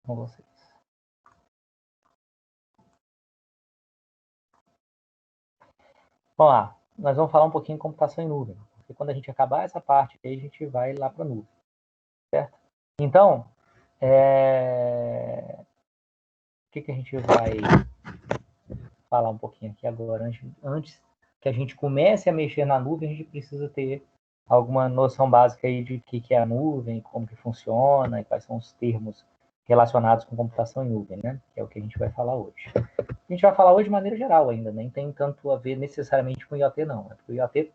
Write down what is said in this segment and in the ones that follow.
com vocês. Vamos lá, nós vamos falar um pouquinho de computação em nuvem, porque quando a gente acabar essa parte, aí a gente vai lá para a nuvem, certo? Então, o que a gente vai falar um pouquinho aqui agora? Antes que a gente comece a mexer na nuvem, a gente precisa ter alguma noção básica aí de o que é a nuvem, como que funciona, e quais são os termos relacionados com computação em nuvem, né? Que é o que a gente vai falar hoje. A gente vai falar hoje de maneira geral ainda, nem tem tanto a ver necessariamente com o IoT, não. Porque o IoT,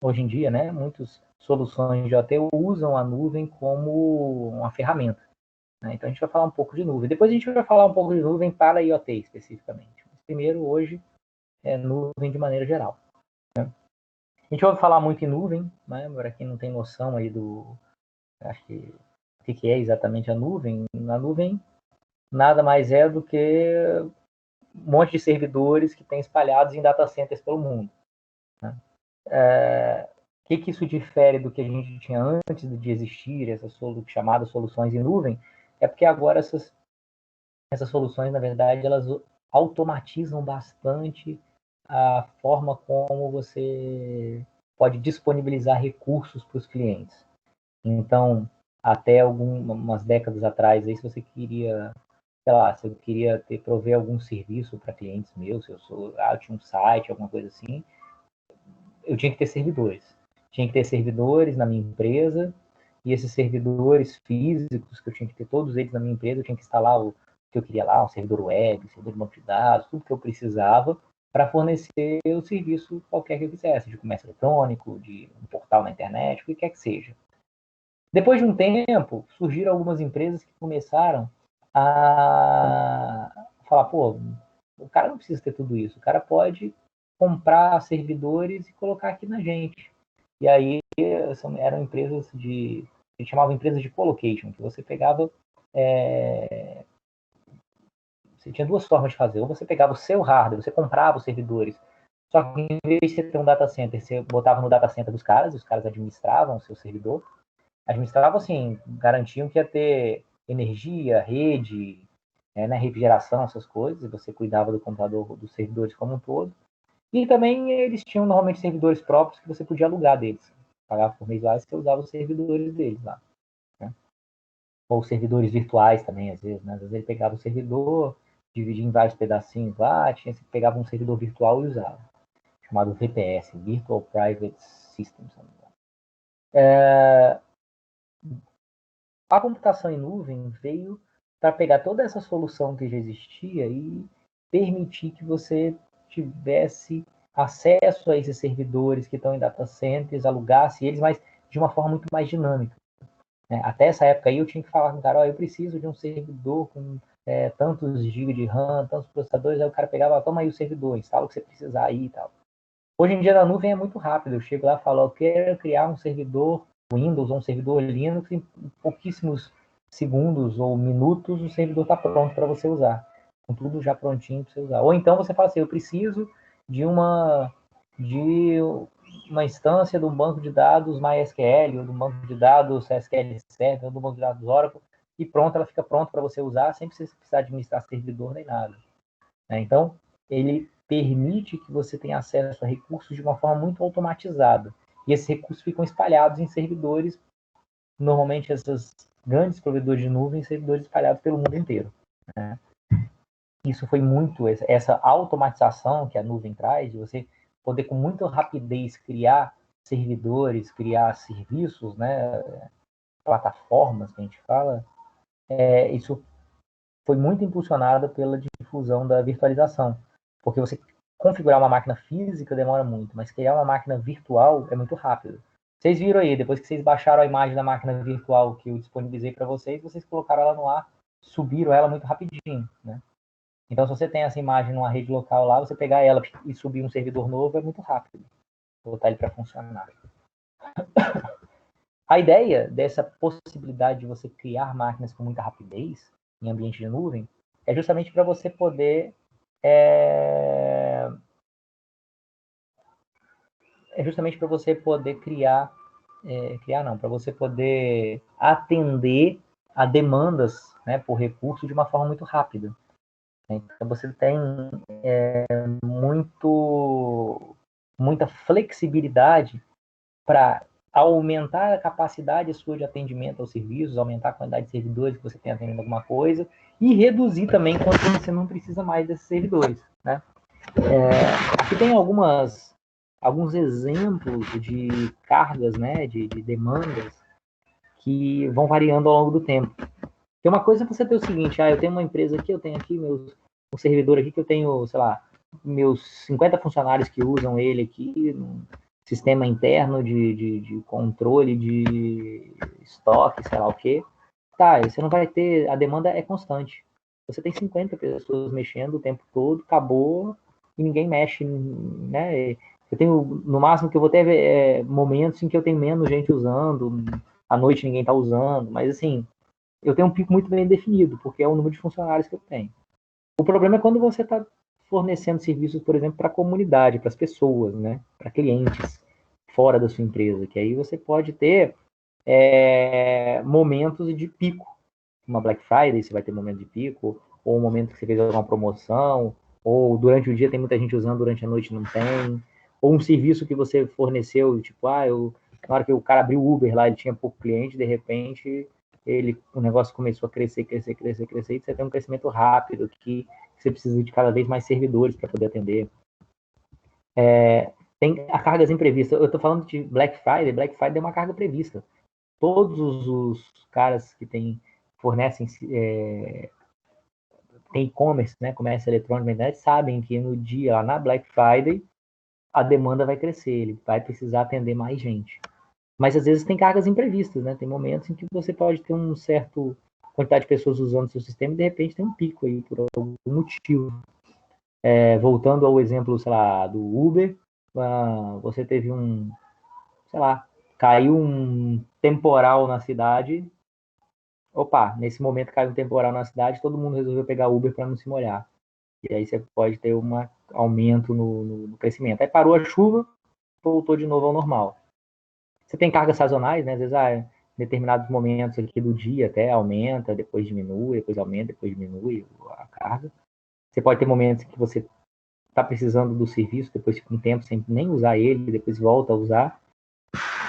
hoje em dia, né, muitas soluções de IoT usam a nuvem como uma ferramenta. Né? Então, a gente vai falar um pouco de nuvem. Depois a gente vai falar um pouco de nuvem para IoT, especificamente. Mas primeiro, hoje, é nuvem de maneira geral. Né? A gente ouve falar muito em nuvem, né? Para quem não tem noção aí acho que, o que é exatamente a nuvem. A nuvem nada mais é do que um monte de servidores que tem espalhados em data centers pelo mundo. Né? O que isso difere do que a gente tinha antes de existir, essas chamadas soluções em nuvem? É porque agora essas soluções, na verdade, elas automatizam bastante a forma como você pode disponibilizar recursos para os clientes. Então, até algumas décadas atrás, aí, se você queria, sei lá, se eu queria prover algum serviço para clientes meus, se eu tinha um site, alguma coisa assim, eu tinha que ter servidores. Tinha que ter servidores na minha empresa, e esses servidores físicos, que eu tinha que ter todos eles na minha empresa, eu tinha que instalar o que eu queria lá, um servidor web, um servidor de banco de dados, tudo que eu precisava para fornecer o serviço qualquer que eu quisesse, de comércio eletrônico, de um portal na internet, o que quer que seja. Depois de um tempo, surgiram algumas empresas que começaram a falar, pô, o cara não precisa ter tudo isso, o cara pode comprar servidores e colocar aqui na gente. E aí eram empresas a gente chamava empresas de colocation, que você pegava, você tinha duas formas de fazer, ou você pegava o seu hardware, você comprava os servidores, só que em vez de você ter um data center, você botava no data center dos caras, os caras administravam o seu servidor, administravam assim, garantiam que ia ter energia, rede, né, refrigeração, essas coisas, e você cuidava do computador, dos servidores como um todo. E também eles tinham normalmente servidores próprios que você podia alugar deles. Pagava por mês lá e você usava os servidores deles lá. Né? Ou servidores virtuais também, às vezes. Né? Às vezes ele pegava o servidor, dividia em vários pedacinhos lá, pegava um servidor virtual e usava. Chamado VPS, Virtual Private System. A computação em nuvem veio para pegar toda essa solução que já existia e permitir que você tivesse acesso a esses servidores que estão em data centers, alugasse eles, mas de uma forma muito mais dinâmica. Né? Até essa época aí eu tinha que falar com o cara, eu preciso de um servidor com tantos GB de RAM, tantos processadores, aí o cara pegava, toma aí o servidor, instala o que você precisar aí e tal. Hoje em dia na nuvem é muito rápido, eu chego lá e falo, eu quero criar um servidor Windows ou um servidor Linux, em pouquíssimos segundos ou minutos o servidor está pronto para você usar, com tudo já prontinho para você usar. Ou então você fala assim, eu preciso de uma instância de um banco de dados MySQL, ou de um banco de dados SQL Server, ou de um banco de dados Oracle, e pronto, ela fica pronta para você usar, sem precisar administrar servidor nem nada. Então, ele permite que você tenha acesso a recursos de uma forma muito automatizada. E esses recursos ficam espalhados em servidores, normalmente esses grandes provedores de nuvem, servidores espalhados pelo mundo inteiro. Né? Isso foi muito, essa automatização que a nuvem traz, de você poder com muita rapidez criar servidores, criar serviços, né, plataformas que a gente fala, isso foi muito impulsionada pela difusão da virtualização. Porque você configurar uma máquina física demora muito, mas criar uma máquina virtual é muito rápido. Vocês viram aí, depois que vocês baixaram a imagem da máquina virtual que eu disponibilizei para vocês, vocês colocaram ela no ar, subiram ela muito rapidinho, né? Então, se você tem essa imagem numa rede local lá, você pegar ela e subir um servidor novo é muito rápido. Botar ele para funcionar. A ideia dessa possibilidade de você criar máquinas com muita rapidez em ambiente de nuvem é justamente para você poder justamente para você poder criar não, para você poder atender a demandas, né, por recurso de uma forma muito rápida. Então, você tem muita flexibilidade para aumentar a capacidade sua de atendimento aos serviços, aumentar a quantidade de servidores que você tem atendendo alguma coisa e reduzir também quando você não precisa mais desses servidores, né? Aqui tem alguns exemplos de cargas, né, de demandas que vão variando ao longo do tempo. Tem uma coisa é você ter o seguinte, eu tenho uma empresa aqui, eu tenho aqui um servidor aqui que eu tenho, sei lá, meus 50 funcionários que usam ele aqui, um sistema interno de controle de estoque, sei lá o quê. Tá, você não vai ter, a demanda é constante. Você tem 50 pessoas mexendo o tempo todo, acabou, e ninguém mexe, né? Eu tenho, no máximo que eu vou ter momentos em que eu tenho menos gente usando, à noite ninguém está usando, mas assim, eu tenho um pico muito bem definido, porque é o número de funcionários que eu tenho. O problema é quando você está fornecendo serviços, por exemplo, para a comunidade, para as pessoas, né? Para clientes fora da sua empresa, que aí você pode ter momentos de pico. Uma Black Friday, você vai ter momento de pico, ou um momento que você fez alguma promoção, ou durante o dia tem muita gente usando, durante a noite não tem, ou um serviço que você forneceu, tipo, na hora que o cara abriu o Uber lá, ele tinha pouco cliente, de repente o negócio começou a crescer, e você tem um crescimento rápido, que você precisa de cada vez mais servidores para poder atender. Tem a cargas imprevistas. Eu estou falando de Black Friday é uma carga prevista. Todos os caras que fornecem tem e-commerce, né, comércio eletrônico na internet, sabem que no dia, lá na Black Friday, a demanda vai crescer, ele vai precisar atender mais gente. Mas às vezes tem cargas imprevistas, né? Tem momentos em que você pode ter um certo quantidade de pessoas usando o seu sistema e de repente tem um pico aí por algum motivo. Voltando ao exemplo, sei lá, do Uber, você teve sei lá, caiu um temporal na cidade. Opa, nesse momento caiu um temporal na cidade, todo mundo resolveu pegar Uber para não se molhar. E aí você pode ter um aumento no crescimento. Aí parou a chuva, voltou de novo ao normal. Você tem cargas sazonais, né? Às vezes, em determinados momentos aqui do dia até aumenta, depois diminui, depois aumenta, depois diminui a carga. Você pode ter momentos que você está precisando do serviço, depois fica um tempo sem nem usar ele, depois volta a usar.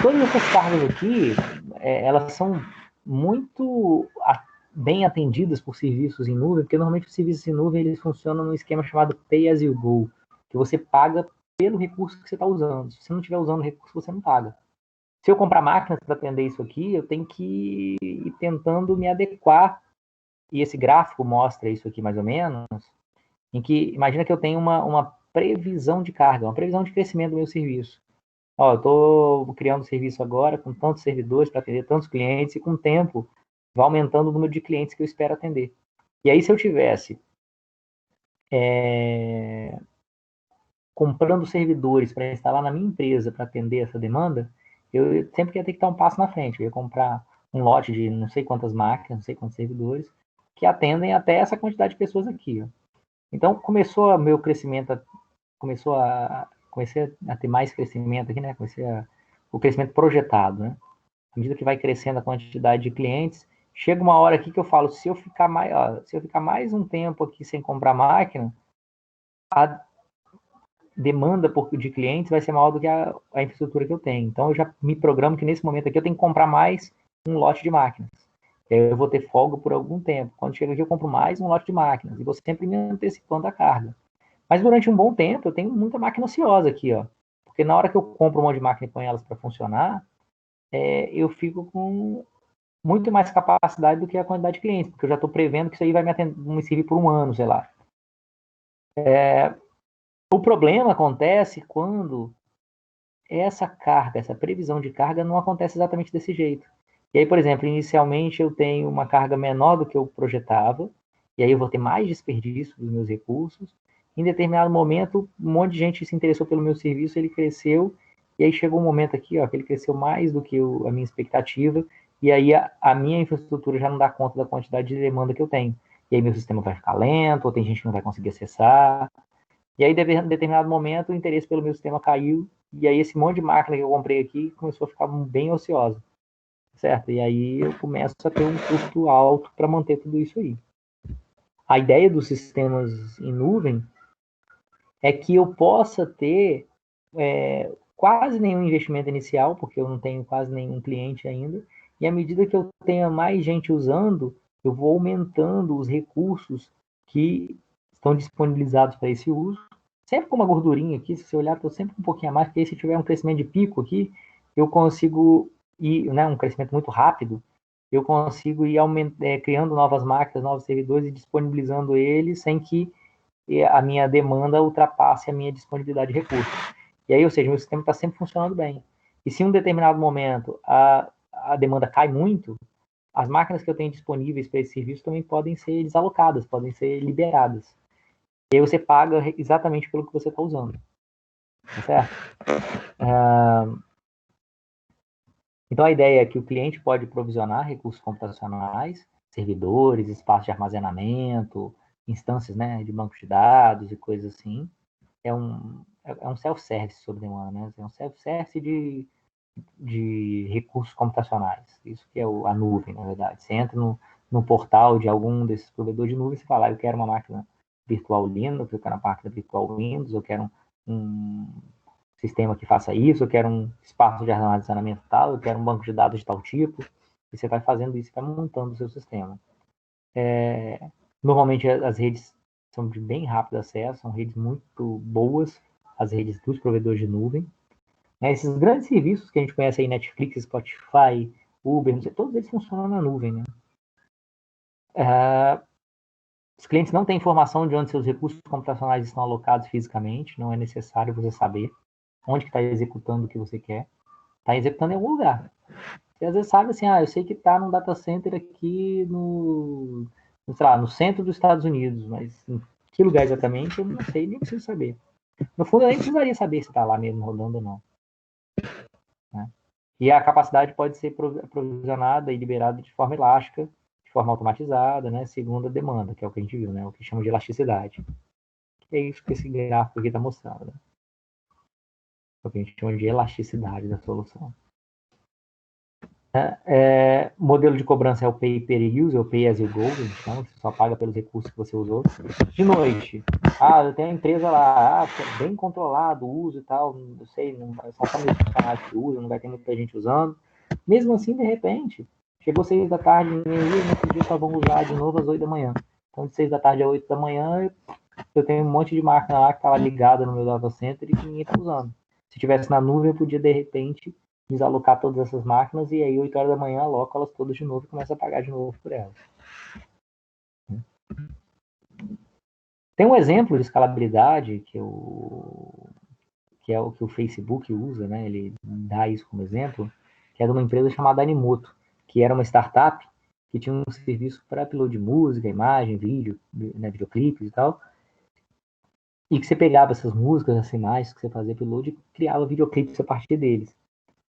Todas essas cargas aqui, elas são muito bem atendidas por serviços em nuvem, porque normalmente os serviços em nuvem eles funcionam num esquema chamado Pay as you go, que você paga pelo recurso que você está usando. Se você não estiver usando o recurso, você não paga. Se eu comprar máquinas para atender isso aqui, eu tenho que ir tentando me adequar, e esse gráfico mostra isso aqui mais ou menos, em que, imagina que eu tenho uma previsão de carga, uma previsão de crescimento do meu serviço. Eu estou criando um serviço agora com tantos servidores para atender tantos clientes e com o tempo vai aumentando o número de clientes que eu espero atender. E aí, se eu tivesse comprando servidores para instalar na minha empresa para atender essa demanda, eu sempre ia ter que dar um passo na frente. Eu ia comprar um lote de não sei quantas máquinas, não sei quantos servidores, que atendem até essa quantidade de pessoas aqui. Então, começou o meu crescimento, comecei a ter mais crescimento aqui, né? O crescimento projetado, né? À medida que vai crescendo a quantidade de clientes, chega uma hora aqui que eu falo, se eu ficar mais um tempo aqui sem comprar máquina, a demanda de clientes vai ser maior do que a infraestrutura que eu tenho. Então, eu já me programo que nesse momento aqui eu tenho que comprar mais um lote de máquinas. Eu vou ter folga por algum tempo. Quando chega aqui, eu compro mais um lote de máquinas. E vou sempre me antecipando a carga. Mas durante um bom tempo, eu tenho muita máquina ociosa aqui, ó. Porque na hora que eu compro um monte de máquina e ponho elas para funcionar, eu fico com muito mais capacidade do que a quantidade de clientes, porque eu já estou prevendo que isso aí vai me servir por um ano, sei lá. O problema acontece quando essa carga, essa previsão de carga não acontece exatamente desse jeito. E aí, por exemplo, inicialmente eu tenho uma carga menor do que eu projetava, e aí eu vou ter mais desperdício dos meus recursos. Em determinado momento, um monte de gente se interessou pelo meu serviço, ele cresceu, e aí chegou um momento aqui, ó, que ele cresceu mais do que a minha expectativa, e aí a minha infraestrutura já não dá conta da quantidade de demanda que eu tenho. E aí meu sistema vai ficar lento, ou tem gente que não vai conseguir acessar. E aí, em determinado momento, o interesse pelo meu sistema caiu, e aí esse monte de máquina que eu comprei aqui começou a ficar bem ociosa. certo? E aí eu começo a ter um custo alto para manter tudo isso aí. A ideia dos sistemas em nuvem é que eu possa ter quase nenhum investimento inicial, porque eu não tenho quase nenhum cliente ainda, e à medida que eu tenha mais gente usando, eu vou aumentando os recursos que estão disponibilizados para esse uso, sempre com uma gordurinha aqui, se você olhar, estou sempre um pouquinho a mais, porque aí se tiver um crescimento de pico aqui, eu consigo ir, né, um crescimento muito rápido, eu consigo ir criando novas máquinas, novos servidores e disponibilizando eles sem que a minha demanda ultrapasse a minha disponibilidade de recursos. E aí, ou seja, meu sistema está sempre funcionando bem. E se em um determinado momento a demanda cai muito, as máquinas que eu tenho disponíveis para esse serviço também podem ser desalocadas, podem ser liberadas. E aí você paga exatamente pelo que você está usando. Tá certo? Então a ideia é que o cliente pode provisionar recursos computacionais, servidores, espaços de armazenamento, instâncias, né, de bancos de dados e coisas assim. É um self-service sob demanda, né? É um self-service de recursos computacionais. Isso que é a nuvem, na verdade. Você entra no portal de algum desses provedores de nuvem e você fala, eu quero uma máquina virtual Linux, eu quero uma máquina virtual Windows, eu quero um sistema que faça isso, eu quero um espaço de armazenamento tal, eu quero um banco de dados de tal tipo, e você vai fazendo isso, vai montando o seu sistema. Normalmente as redes são de bem rápido acesso, são redes muito boas, as redes dos provedores de nuvem. Esses grandes serviços que a gente conhece aí, Netflix, Spotify, Uber, não sei, todos eles funcionam na nuvem, né? Os clientes não têm informação de onde seus recursos computacionais estão alocados fisicamente, não é necessário você saber onde que está executando o que você quer. Está executando em algum lugar. Você às vezes sabe assim, eu sei que está num data center aqui sei lá, no centro dos Estados Unidos, mas em que lugar exatamente eu não sei, nem preciso saber. No fundo, eu nem precisaria saber se está lá mesmo rodando ou não. Né? E a capacidade pode ser provisionada e liberada de forma elástica, de forma automatizada, né, segundo a demanda, que é o que a gente viu, né, o que chama de elasticidade. Que é isso que esse gráfico aqui está mostrando. Né? É o que a gente chama de elasticidade da solução. Modelo de cobrança é o Pay Per Use, ou Pay As You Go, então você só paga pelos recursos que você usou. De noite, eu tenho uma empresa lá, bem controlado o uso e tal, não sei, não, só meus funcionários que usam, não vai ter muita gente usando. Mesmo assim, de repente, chegou 6 da tarde, ninguém usa, no outro dia só vão usar de novo às 8 da manhã. Então, de 6 da tarde a 8 da manhã, eu tenho um monte de máquina lá que está ligada no meu data center e que ninguém está usando. Se tivesse na nuvem, eu podia, de repente, desalocar todas essas máquinas e aí 8 horas da manhã aloco elas todas de novo e começo a pagar de novo por elas. Tem um exemplo de escalabilidade que é o que o Facebook usa, né? Ele dá isso como exemplo, que é de uma empresa chamada Animoto, que era uma startup que tinha um serviço para upload de música, imagem, vídeo, né, videoclipes e tal, e que você pegava essas músicas, essas imagens que você fazia upload e criava videoclipes a partir deles.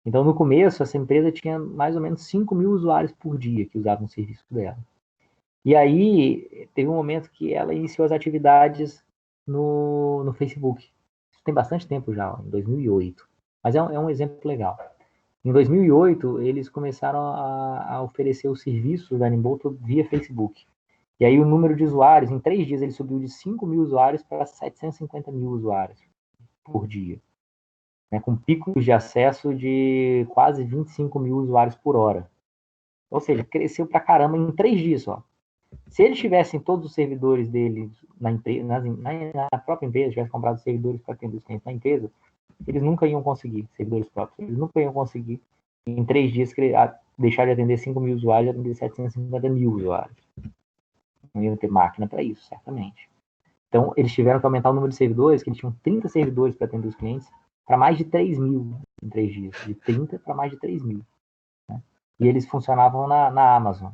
Então, no começo, essa empresa tinha mais ou menos 5 mil usuários por dia que usavam o serviço dela. E aí, teve um momento que ela iniciou as atividades no Facebook. Isso tem bastante tempo já, ó, em 2008. Mas é um exemplo legal. Em 2008, eles começaram a oferecer o serviço da Nimboto via Facebook. E aí, o número de usuários, em 3 dias, ele subiu de 5 mil usuários para 750 mil usuários por dia. Né, com picos de acesso de quase 25 mil usuários por hora. Ou seja, cresceu pra caramba em 3 dias só. Se eles tivessem todos os servidores deles na própria empresa, tivessem comprado servidores para atender os clientes na empresa, eles nunca iam conseguir, servidores próprios, eles nunca iam conseguir, em 3 dias, deixar de atender 5 mil usuários e atender 750 mil usuários. Não iam ter máquina para isso, certamente. Então, eles tiveram que aumentar o número de servidores, que eles tinham 30 servidores para atender os clientes, para mais de 3 mil em 3 dias. De 30 para mais de 3 mil. Né? E eles funcionavam na Amazon,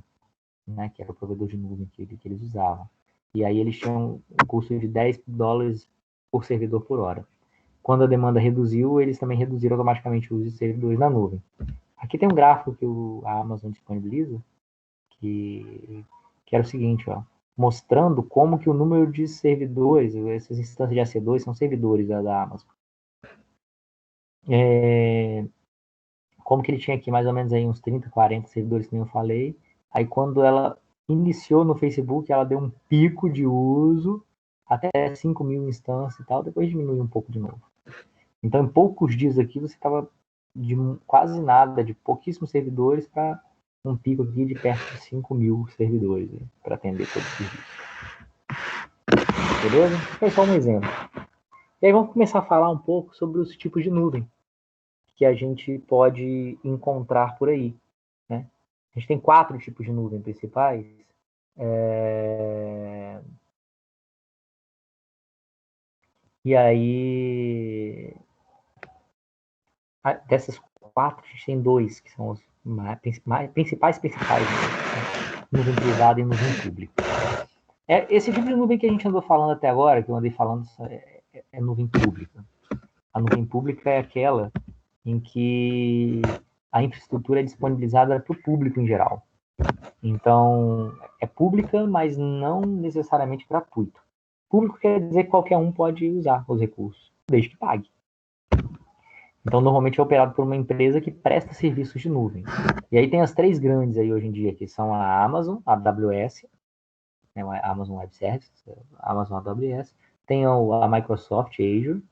né, que era o provedor de nuvem que eles usavam. E aí eles tinham um custo de $10 por servidor por hora. Quando a demanda reduziu, eles também reduziram automaticamente o uso de servidores na nuvem. Aqui tem um gráfico que a Amazon disponibiliza, que era o seguinte, ó, mostrando como que o número de servidores, essas instâncias de AC2 são servidores da Amazon, como que ele tinha aqui mais ou menos aí uns 30, 40 servidores, que nem eu falei. Aí quando ela iniciou no Facebook, ela deu um pico de uso, até 5.000 instâncias e tal, depois diminuiu um pouco de novo. Então, em poucos dias aqui, você estava de quase nada, de pouquíssimos servidores, para um pico aqui de perto de 5.000 servidores, né, para atender todo o serviço. Beleza? Foi só um exemplo. E aí vamos começar a falar um pouco sobre os tipos de nuvem que a gente pode encontrar por aí, né? A gente tem 4 tipos de nuvem principais. E aí, dessas 4, a gente tem 2 que são os principais, né? Nuvem privada e nuvem pública. Esse tipo de nuvem que a gente andou falando até agora, que eu andei falando, é nuvem pública. A nuvem pública é aquela em que a infraestrutura é disponibilizada para o público em geral. Então, é pública, mas não necessariamente gratuito. Público quer dizer que qualquer um pode usar os recursos, desde que pague. Então, normalmente é operado por uma empresa que presta serviços de nuvem. E aí tem as 3 grandes aí hoje em dia, que são a Amazon, a AWS, né, a Amazon Web Services, a Amazon AWS, tem a Microsoft Azure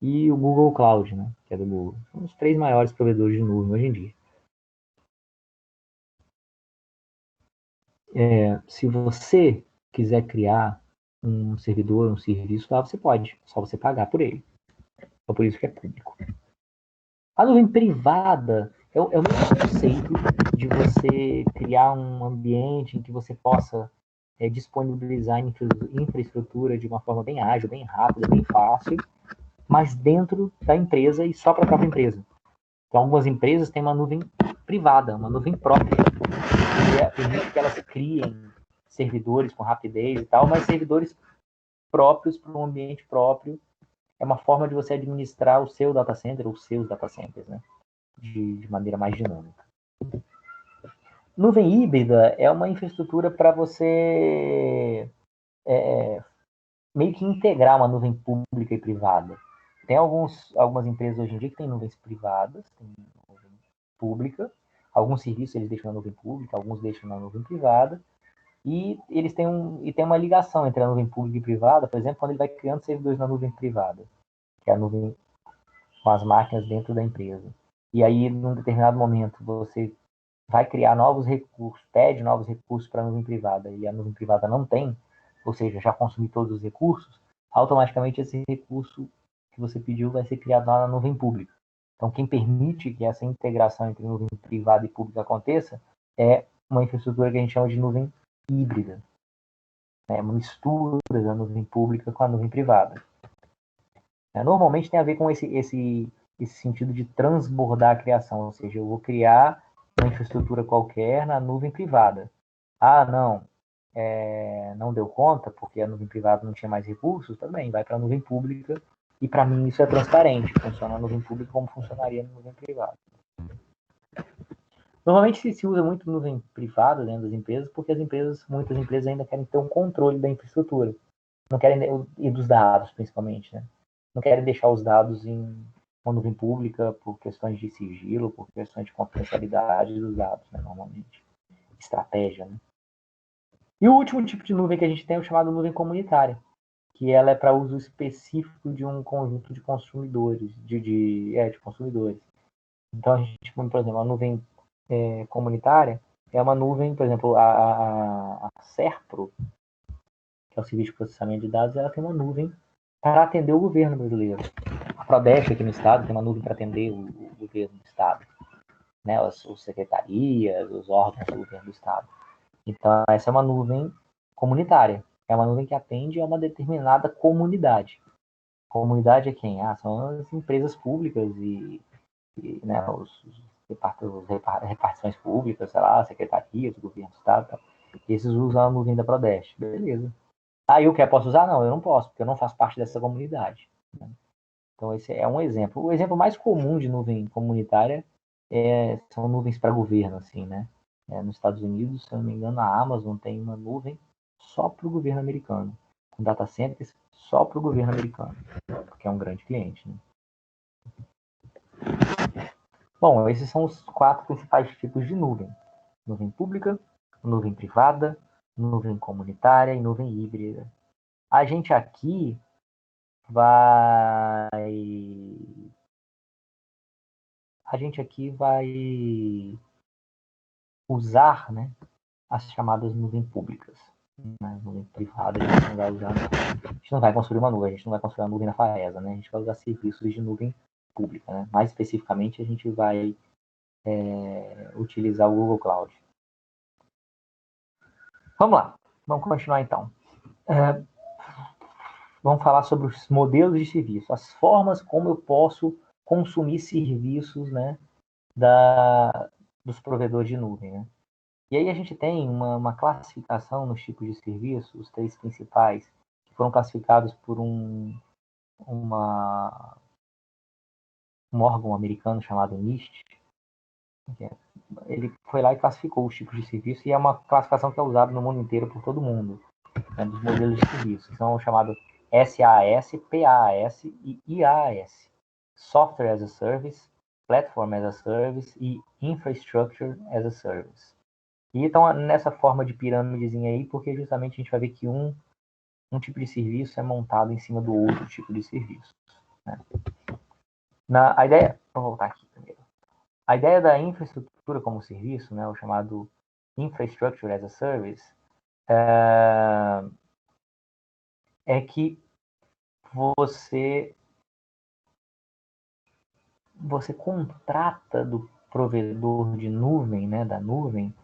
e o Google Cloud, né, que é do Google. São os 3 maiores provedores de nuvem hoje em dia. Se você quiser criar um servidor, um serviço lá, você pode, é só você pagar por ele. Então, por isso que é público. A nuvem privada é o mesmo conceito de você criar um ambiente em que você possa disponibilizar infraestrutura de uma forma bem ágil, bem rápida, bem fácil, mas dentro da empresa e só para a própria empresa. Então, algumas empresas têm uma nuvem privada, uma nuvem própria, que permite que elas criem servidores com rapidez e tal, mas servidores próprios para um ambiente próprio. É uma forma de você administrar o seu data center, ou os seus data centers, né? De maneira mais dinâmica. Nuvem híbrida é uma infraestrutura para você meio que integrar uma nuvem pública e privada. Tem algumas empresas hoje em dia que têm nuvens privadas, tem nuvem pública, alguns serviços eles deixam na nuvem pública, alguns deixam na nuvem privada, e eles têm uma ligação entre a nuvem pública e privada, por exemplo, quando ele vai criando servidores na nuvem privada, que é a nuvem com as máquinas dentro da empresa. E aí, num determinado momento, você vai criar novos recursos, pede novos recursos para a nuvem privada, e a nuvem privada não tem, ou seja, já consumiu todos os recursos, automaticamente esse recurso que você pediu vai ser criado lá na nuvem pública. Então, quem permite que essa integração entre nuvem privada e pública aconteça é uma infraestrutura que a gente chama de nuvem híbrida. É uma mistura da nuvem pública com a nuvem privada. Normalmente tem a ver com esse sentido de transbordar a criação, ou seja, eu vou criar uma infraestrutura qualquer na nuvem privada. Ah, não deu conta, porque a nuvem privada não tinha mais recursos, também vai para a nuvem pública, e para mim isso é transparente, funciona na nuvem pública como funcionaria na nuvem privada. Normalmente se usa muito nuvem privada dentro das empresas, porque muitas empresas ainda querem ter um controle da infraestrutura, não querem, e dos dados principalmente, né? Não querem deixar os dados em uma nuvem pública por questões de sigilo, por questões de confidencialidade dos dados, né, normalmente. Estratégia, né? E o último tipo de nuvem que a gente tem é o chamado nuvem comunitária, que ela é para uso específico de um conjunto de consumidores, de consumidores. Então, a gente, por exemplo, a nuvem comunitária é uma nuvem, por exemplo, a Serpro, que é o Serviço de Processamento de Dados, ela tem uma nuvem para atender o governo brasileiro. A Prodeste aqui no estado tem uma nuvem para atender o governo do estado, né? As secretarias, os órgãos do governo do estado. Então, essa é uma nuvem comunitária. É uma nuvem que atende a uma determinada comunidade. Comunidade é quem? São as empresas públicas e né, repartições públicas, sei lá, secretarias do governo do estado. Tal. Esses usam a nuvem da Prodeste. Beleza. Eu posso usar? Não, eu não posso, porque eu não faço parte dessa comunidade. Né? Então, esse é um exemplo. O exemplo mais comum de nuvem comunitária são nuvens para governo, assim, né? Nos Estados Unidos, se eu não me engano, a Amazon tem uma nuvem só para o governo americano, com data centers só para o governo americano, porque é um grande cliente. Né? Bom, esses são os 4 principais tipos de nuvem. Nuvem pública, nuvem privada, nuvem comunitária e nuvem híbrida. A gente aqui vai usar, né, as chamadas nuvens públicas. Né? Nuvem privada a gente não vai usar, não. A gente não vai construir uma nuvem, a gente não vai construir uma nuvem na Faesa, né? A gente vai usar serviços de nuvem pública, né? Mais especificamente, a gente vai utilizar o Google Cloud. Vamos lá, vamos continuar então. Vamos falar sobre os modelos de serviço, as formas como eu posso consumir serviços, né, dos provedores de nuvem, né? E aí a gente tem uma classificação nos tipos de serviço, os 3 principais, que foram classificados por um órgão americano chamado NIST. Ele foi lá e classificou os tipos de serviço, e é uma classificação que é usada no mundo inteiro por todo mundo, né, dos modelos de serviço, que são chamados SaaS, PaaS e IaaS. Software as a Service, Platform as a Service e Infrastructure as a Service. E então, nessa forma de pirâmidezinha aí, porque justamente a gente vai ver que um tipo de serviço é montado em cima do outro tipo de serviço. Né? A ideia, vou voltar aqui primeiro. A ideia da infraestrutura como serviço, né, o chamado Infrastructure as a Service, é que você contrata do provedor de nuvem, né, da nuvem,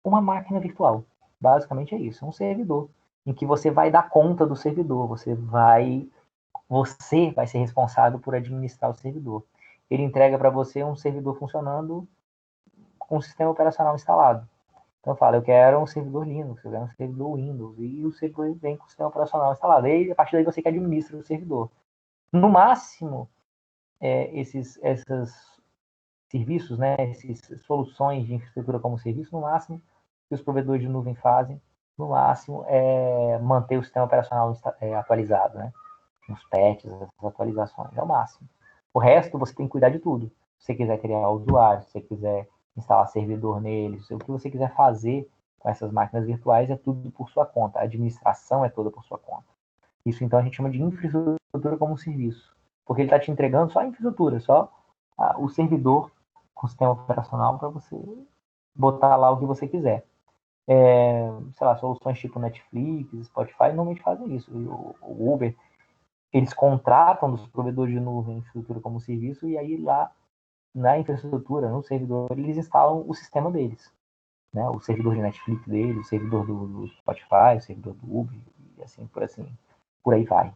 uma máquina virtual. Basicamente é isso, é um servidor em que você vai dar conta do servidor, você vai ser responsável por administrar o servidor. Ele entrega para você um servidor funcionando com o sistema operacional instalado. Então eu falo, eu quero um servidor Linux, eu quero um servidor Windows, e o servidor vem com o sistema operacional instalado. E a partir daí você que administra o servidor. No máximo, esses serviços, né, essas soluções de infraestrutura como serviço, no máximo, que os provedores de nuvem fazem, no máximo, é manter o sistema operacional atualizado, né? Os patches, as atualizações, é o máximo. O resto, você tem que cuidar de tudo. Se você quiser criar usuário, se você quiser instalar servidor neles, o que você quiser fazer com essas máquinas virtuais é tudo por sua conta. A administração é toda por sua conta. Isso, então, a gente chama de infraestrutura como serviço. Porque ele está te entregando só a infraestrutura, só o servidor com o sistema operacional para você botar lá o que você quiser. Sei lá, soluções tipo Netflix, Spotify, normalmente fazem isso. O Uber, eles contratam dos provedores de nuvem infraestrutura como serviço, e aí lá na infraestrutura, no servidor, eles instalam o sistema deles. Né? O servidor de Netflix deles, o servidor do Spotify, o servidor do Uber, e assim, por aí vai.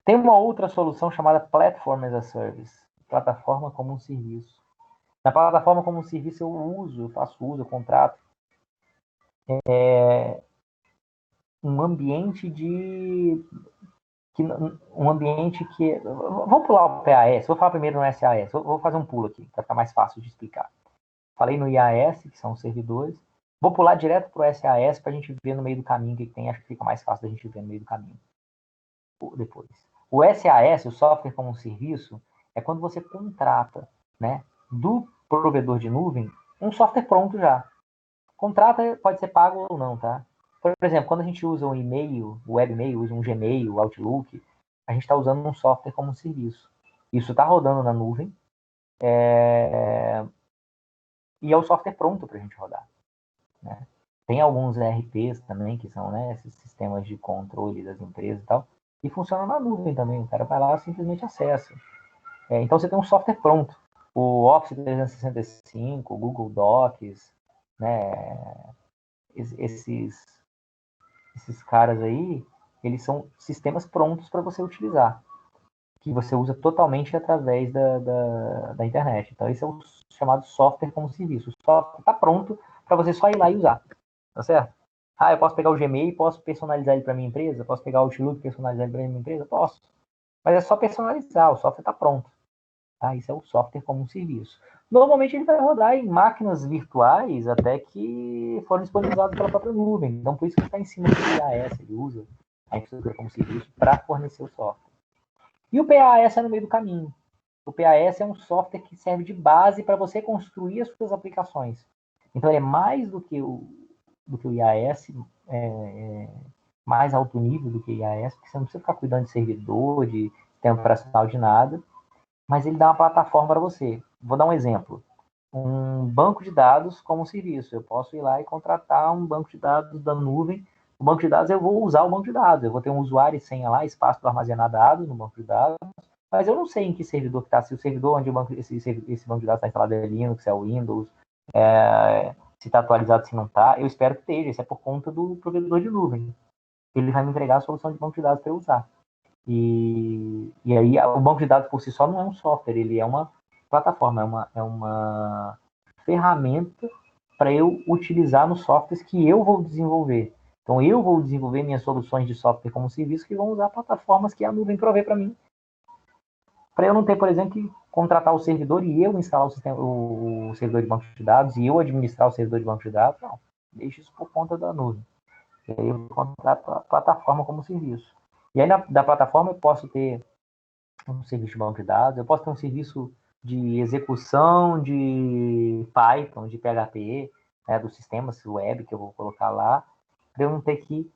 Tem uma outra solução chamada Platform as a Service, plataforma como um serviço. Na plataforma como um serviço eu faço uso, eu contrato um ambiente que vamos pular o PaaS, vou falar primeiro no SaaS, vou fazer um pulo aqui para ficar mais fácil de explicar. Falei no IaaS, que são os servidores, vou pular direto para o SaaS para a gente ver no meio do caminho o que tem, acho que fica mais fácil da gente ver no meio do caminho depois. O SaaS, o software como um serviço, é quando você contrata, né, do provedor de nuvem um software pronto já. Contrata pode ser pago ou não, tá? Por exemplo, quando a gente usa um e-mail, o webmail, usa um Gmail, Outlook, a gente está usando um software como um serviço. Isso está rodando na nuvem e é o software pronto para a gente rodar. Né? Tem alguns ERPs também, que são, né, esses sistemas de controle das empresas e tal, e funciona na nuvem também. O cara vai lá e simplesmente acessa. Então você tem um software pronto. O Office 365, o Google Docs, né, esses caras aí, eles são sistemas prontos para você utilizar, que você usa totalmente através da internet. Então, esse é o chamado software como serviço. O software está pronto para você só ir lá e usar. Tá certo? Eu posso pegar o Gmail e posso personalizar ele para minha empresa? Posso pegar o Outlook e personalizar ele para minha empresa? Posso. Mas é só personalizar, o software está pronto. Isso é o software como um serviço. Normalmente ele vai rodar em máquinas virtuais até que foram disponibilizadas pela própria nuvem. Então, por isso que está em cima do IaaS, ele usa a infraestrutura como serviço para fornecer o software. E o PaaS é no meio do caminho. O PAS é um software que serve de base para você construir as suas aplicações. Então, ele é mais do que o IAS, mais alto nível do que o IAS, porque você não precisa ficar cuidando de servidor, de sistema operacional, de nada, mas ele dá uma plataforma para você. Vou dar um exemplo. Um banco de dados como serviço. Eu posso ir lá e contratar um banco de dados da nuvem. O banco de dados, eu vou usar o banco de dados. Eu vou ter um usuário e senha lá, espaço para armazenar dados no banco de dados, mas eu não sei em que servidor que está. Se o servidor onde esse banco de dados está instalado é Linux, é o Windows, se está atualizado, se não está. Eu espero que esteja. Isso é por conta do provedor de nuvem. Ele vai me entregar a solução de banco de dados para eu usar. E aí o banco de dados por si só não é um software, ele é uma plataforma, é uma ferramenta para eu utilizar nos softwares que eu vou desenvolver. Então eu vou desenvolver minhas soluções de software como serviço que vão usar plataformas que a nuvem provê para mim. Para eu não ter, por exemplo, que contratar o servidor e eu instalar o servidor de banco de dados e eu administrar o servidor de banco de dados. Não, deixa isso por conta da nuvem. E aí eu contrato a plataforma como serviço. E aí da plataforma eu posso ter um serviço de banco de dados, eu posso ter um serviço de execução de Python, de PHP, dos sistemas web que eu vou colocar lá, para eu não ter que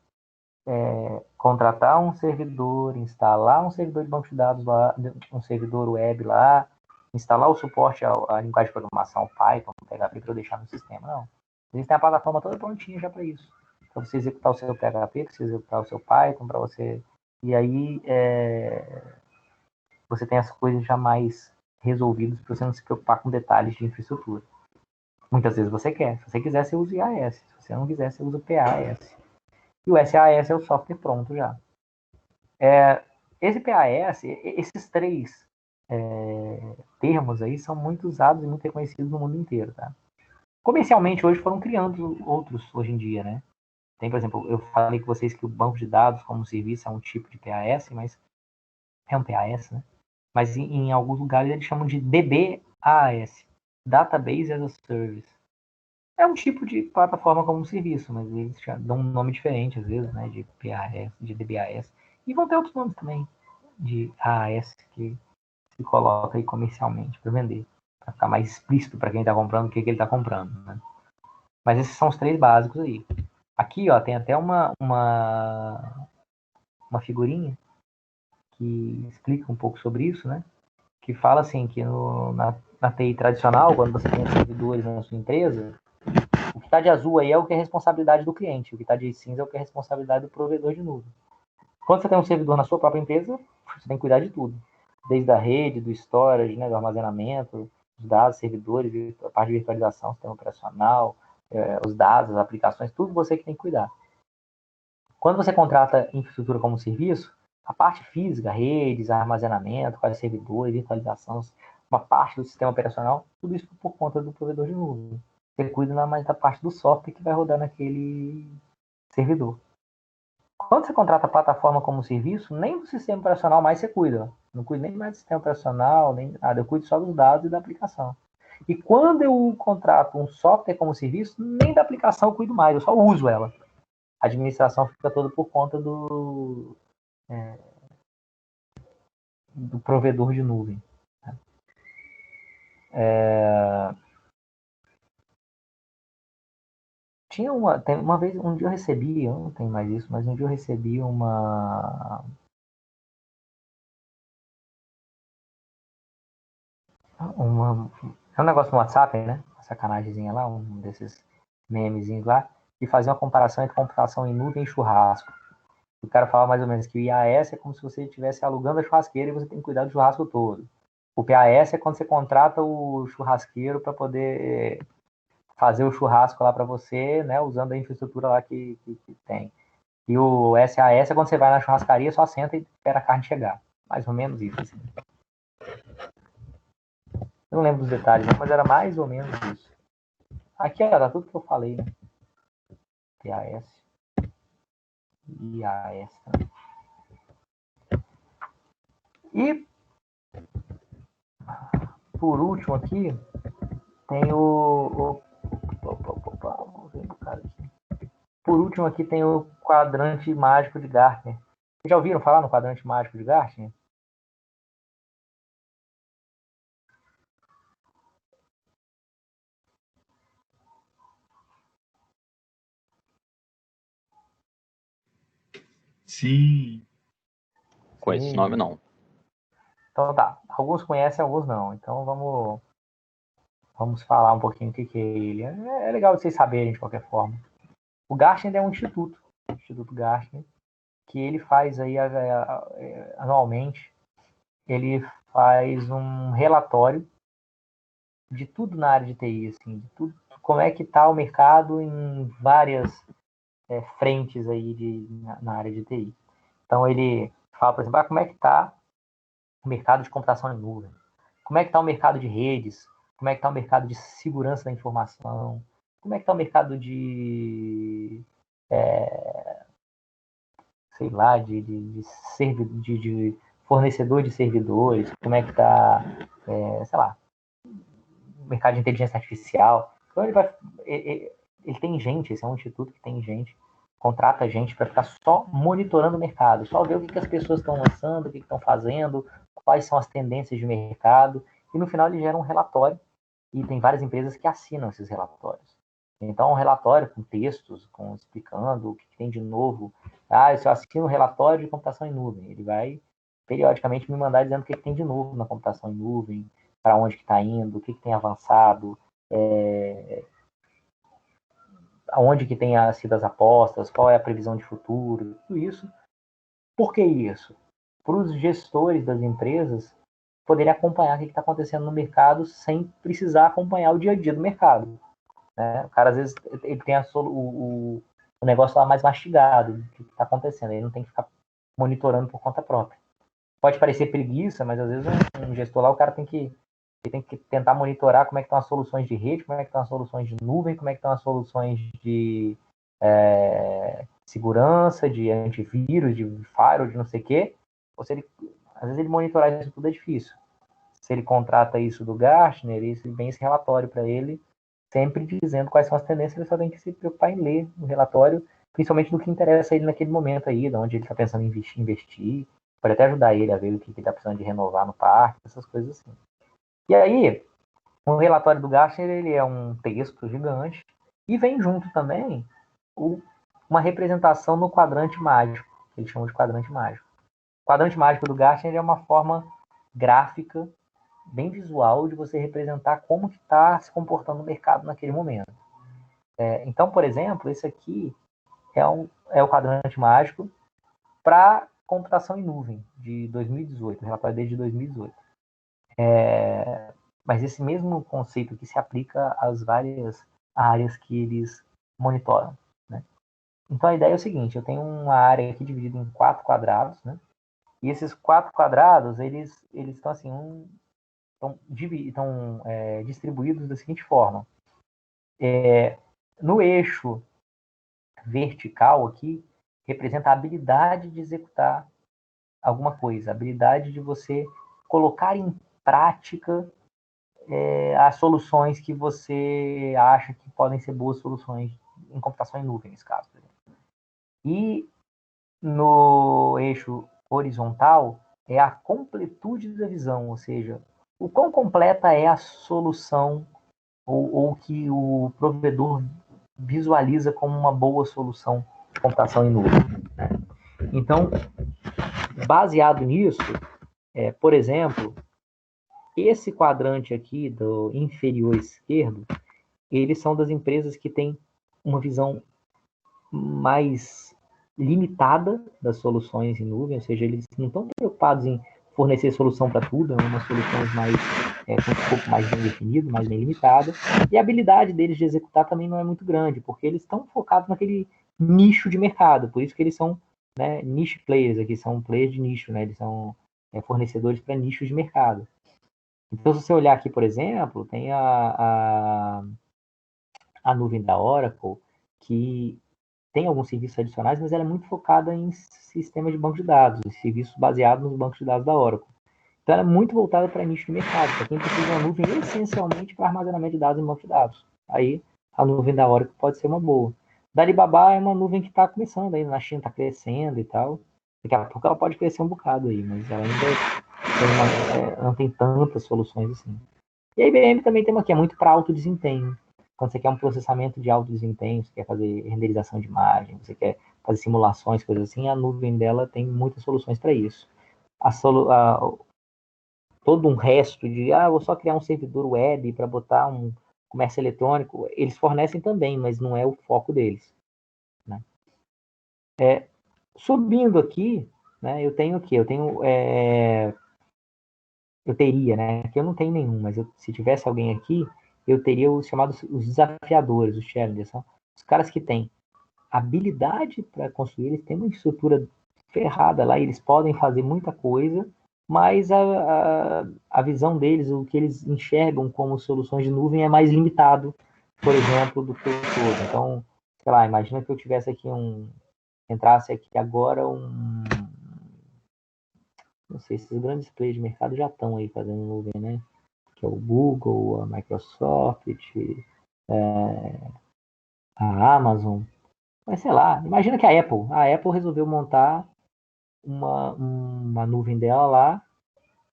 contratar um servidor, instalar um servidor de banco de dados lá, um servidor web lá, instalar o suporte à linguagem de programação Python, PHP, para eu deixar no sistema. Não. Eles têm a plataforma toda prontinha já para isso. Para você executar o seu PHP, para você executar o seu Python, para você... E aí você tem as coisas já mais resolvidas para você não se preocupar com detalhes de infraestrutura. Muitas vezes você quer. Se você quiser, você usa o IAS. Se você não quiser, você usa o PAS. E o SAS é o software pronto já. Esse PAS, esses três termos aí são muito usados e muito reconhecidos no mundo inteiro, tá? Comercialmente, hoje foram criando outros hoje em dia, né? Tem, por exemplo, eu falei com vocês que o banco de dados como serviço é um tipo de PAS, mas é um PAS, né? Mas em alguns lugares eles chamam de DBAS, Database as a Service. É um tipo de plataforma como serviço, mas eles dão um nome diferente às vezes, né? De PAS, de DBAS. E vão ter outros nomes também de AAS que se coloca aí comercialmente para vender, para ficar mais explícito para quem está comprando o que ele está comprando, né? Mas esses são os três básicos aí. Aqui, ó, tem até uma figurinha que explica um pouco sobre isso, né? Que fala assim que na TI tradicional, quando você tem servidores na sua empresa, o que está de azul aí é o que é responsabilidade do cliente, o que está de cinza é o que é responsabilidade do provedor de nuvem. Quando você tem um servidor na sua própria empresa, você tem que cuidar de tudo, desde a rede, do storage, né, do armazenamento, os dados, servidores, a parte de virtualização, sistema operacional, os dados, as aplicações, tudo você que tem que cuidar. Quando você contrata infraestrutura como serviço, a parte física, redes, armazenamento, quais servidores, virtualização, uma parte do sistema operacional, tudo isso por conta do provedor de nuvem. Você cuida mais da parte do software que vai rodar naquele servidor. Quando você contrata a plataforma como serviço, nem do sistema operacional mais você cuida. Não cuido nem mais do sistema operacional, nem nada. Eu cuido só dos dados e da aplicação. E quando eu contrato um software como serviço, nem da aplicação eu cuido mais, eu só uso ela. A administração fica toda por conta do provedor de nuvem. Tinha uma vez, um dia eu recebi, eu não tenho mais isso, mas um dia eu recebi é um negócio no WhatsApp, né? Uma sacanagemzinha lá, um desses memezinhos lá, e fazia uma comparação entre computação em nuvem e churrasco. O cara falava mais ou menos que o IAS é como se você estivesse alugando a churrasqueira e você tem que cuidar do churrasco todo. O PAS é quando você contrata o churrasqueiro para poder fazer o churrasco lá para você, né, usando a infraestrutura lá que tem. E o SAS é quando você vai na churrascaria, só senta e espera a carne chegar. Mais ou menos isso. Assim. Eu não lembro dos detalhes, mas era mais ou menos isso. Aqui era tudo que eu falei, né? PAS. IAS. Né? E, por último aqui, tem vamos ver o cara aqui. Por último aqui tem o quadrante mágico de Gartner. Vocês já ouviram falar no quadrante mágico de Gartner? Sim. Conheço esse nome, não. Então tá, alguns conhecem, alguns não. Então vamos falar um pouquinho o que é ele. É legal vocês saberem de qualquer forma. O Gartner é um instituto, o Instituto Gartner, que ele faz aí anualmente, ele faz um relatório de tudo na área de TI, assim, de tudo, como é que está o mercado em várias frentes aí na área de TI. Então ele fala, por exemplo, como é que está o mercado de computação em nuvem, como é que está o mercado de redes, como é que está o mercado de segurança da informação, como é que está o mercado de sei lá, de fornecedor de servidores, como é que está, sei lá, o mercado de inteligência artificial. Então ele tem gente, esse é um instituto que tem gente, contrata gente para ficar só monitorando o mercado, só ver o que as pessoas estão lançando, o que estão fazendo, quais são as tendências de mercado, e no final ele gera um relatório, e tem várias empresas que assinam esses relatórios. Então, um relatório com textos, explicando o que tem de novo. Se eu assino um relatório de computação em nuvem, ele vai periodicamente me mandar dizendo o que tem de novo na computação em nuvem, para onde que está indo, o que tem avançado, aonde que tem sido as apostas, qual é a previsão de futuro, tudo isso. Por que isso? Para os gestores das empresas poderem acompanhar o que está acontecendo no mercado sem precisar acompanhar o dia a dia do mercado. Né? O cara, às vezes, ele tem o negócio lá mais mastigado do que está acontecendo. Ele não tem que ficar monitorando por conta própria. Pode parecer preguiça, mas às vezes um gestor lá, o cara tem que tentar monitorar como é que estão as soluções de rede, como é que estão as soluções de nuvem, como é que estão as soluções de segurança, de antivírus, de firewall, de não sei o quê. Ou se ele, às vezes ele monitorar isso tudo é difícil. Se ele contrata isso do Gartner, vem esse relatório para ele, sempre dizendo quais são as tendências, ele só tem que se preocupar em ler o relatório, principalmente do que interessa a ele naquele momento aí, de onde ele está pensando em investir, pode até ajudar ele a ver o que ele está precisando de renovar no parque, essas coisas assim. E aí, o relatório do Gartner, ele é um texto gigante, e vem junto também uma representação no quadrante mágico, que eles chamam de quadrante mágico. O quadrante mágico do Gartner é uma forma gráfica, bem visual, de você representar como que está se comportando o mercado naquele momento. Então, por exemplo, esse aqui é o quadrante mágico para computação em nuvem, de 2018, o relatório desde 2018. Mas esse mesmo conceito aqui se aplica às várias áreas que eles monitoram. Né? Então, a ideia é o seguinte, eu tenho uma área aqui dividida em 4 quadrados, né? E esses 4 quadrados, eles estão assim, estão distribuídos da seguinte forma. No eixo vertical aqui, representa a habilidade de executar alguma coisa, a habilidade de você colocar em prática as soluções que você acha que podem ser boas soluções em computação em nuvem, nesse caso. Por exemplo. E no eixo horizontal é a completude da visão, ou seja, o quão completa é a solução ou que o provedor visualiza como uma boa solução de computação em nuvem. Né? Então, baseado nisso, por exemplo, esse quadrante aqui do inferior esquerdo, eles são das empresas que têm uma visão mais limitada das soluções em nuvem, ou seja, eles não estão preocupados em fornecer solução para tudo, é uma solução mais com um escopo mais bem definido, mais bem limitado, e a habilidade deles de executar também não é muito grande, porque eles estão focados naquele nicho de mercado, por isso que eles são niche players, aqui são players de nicho, né? Eles são fornecedores para nichos de mercado. Então, se você olhar aqui, por exemplo, tem a nuvem da Oracle, que tem alguns serviços adicionais, mas ela é muito focada em sistemas de banco de dados, em serviços baseados nos bancos de dados da Oracle. Então, ela é muito voltada para nicho de mercado, para quem precisa de uma nuvem essencialmente para armazenamento de dados em banco de dados. Aí, a nuvem da Oracle pode ser uma boa. Da Alibaba é uma nuvem que está começando aí, na China está crescendo e tal. Daqui a pouco ela pode crescer um bocado aí, mas ela ainda não tem tantas soluções assim. E a IBM também tem uma que é muito para alto desempenho. Quando você quer um processamento de alto desempenho, você quer fazer renderização de imagem, você quer fazer simulações, coisas assim, a nuvem dela tem muitas soluções para isso. Todo um resto de, vou só criar um servidor web para botar um comércio eletrônico, eles fornecem também, mas não é o foco deles. Né? Subindo aqui, né, eu tenho o quê? Eu teria, né? Que eu não tenho nenhum, mas se tivesse alguém aqui, eu teria os chamados os desafiadores, os challengers. São os caras que têm habilidade para construir, eles têm uma estrutura ferrada lá, eles podem fazer muita coisa, mas a visão deles, o que eles enxergam como soluções de nuvem é mais limitado, por exemplo, do que o todo. Então, sei lá, imagina que eu tivesse aqui entrasse aqui agora não sei, esses grandes players de mercado já estão aí fazendo nuvem, né? Que é o Google, a Microsoft, a Amazon. Mas sei lá, imagina que a Apple resolveu montar uma nuvem dela lá,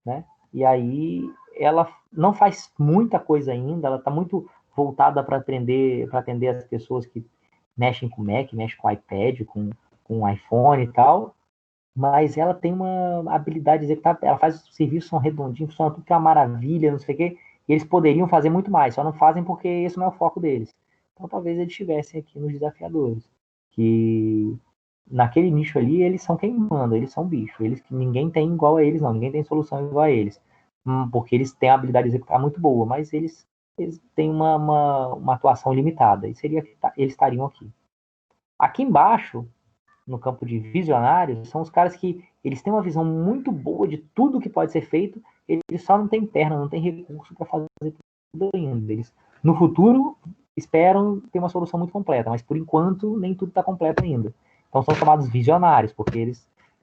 né? E aí ela não faz muita coisa ainda, ela está muito voltada para atender as pessoas que mexem com Mac, mexem com iPad, com iPhone e tal, mas ela tem uma habilidade executável, ela faz os serviços são redondinhos, funciona tudo que é uma maravilha, não sei o quê, e eles poderiam fazer muito mais, só não fazem porque esse não é o foco deles. Então talvez eles estivessem aqui nos desafiadores, que naquele nicho ali eles são quem manda, eles são bicho, eles que ninguém tem igual a eles não, ninguém tem solução igual a eles, porque eles têm a habilidade de executar muito boa, mas eles têm uma atuação limitada, e seria que eles estariam aqui. Aqui embaixo no campo de visionários são os caras que eles têm uma visão muito boa de tudo que pode ser feito, eles só não têm perna, não têm recurso para fazer tudo ainda. Eles, no futuro, esperam ter uma solução muito completa, mas por enquanto nem tudo está completo ainda. Então são chamados visionários, porque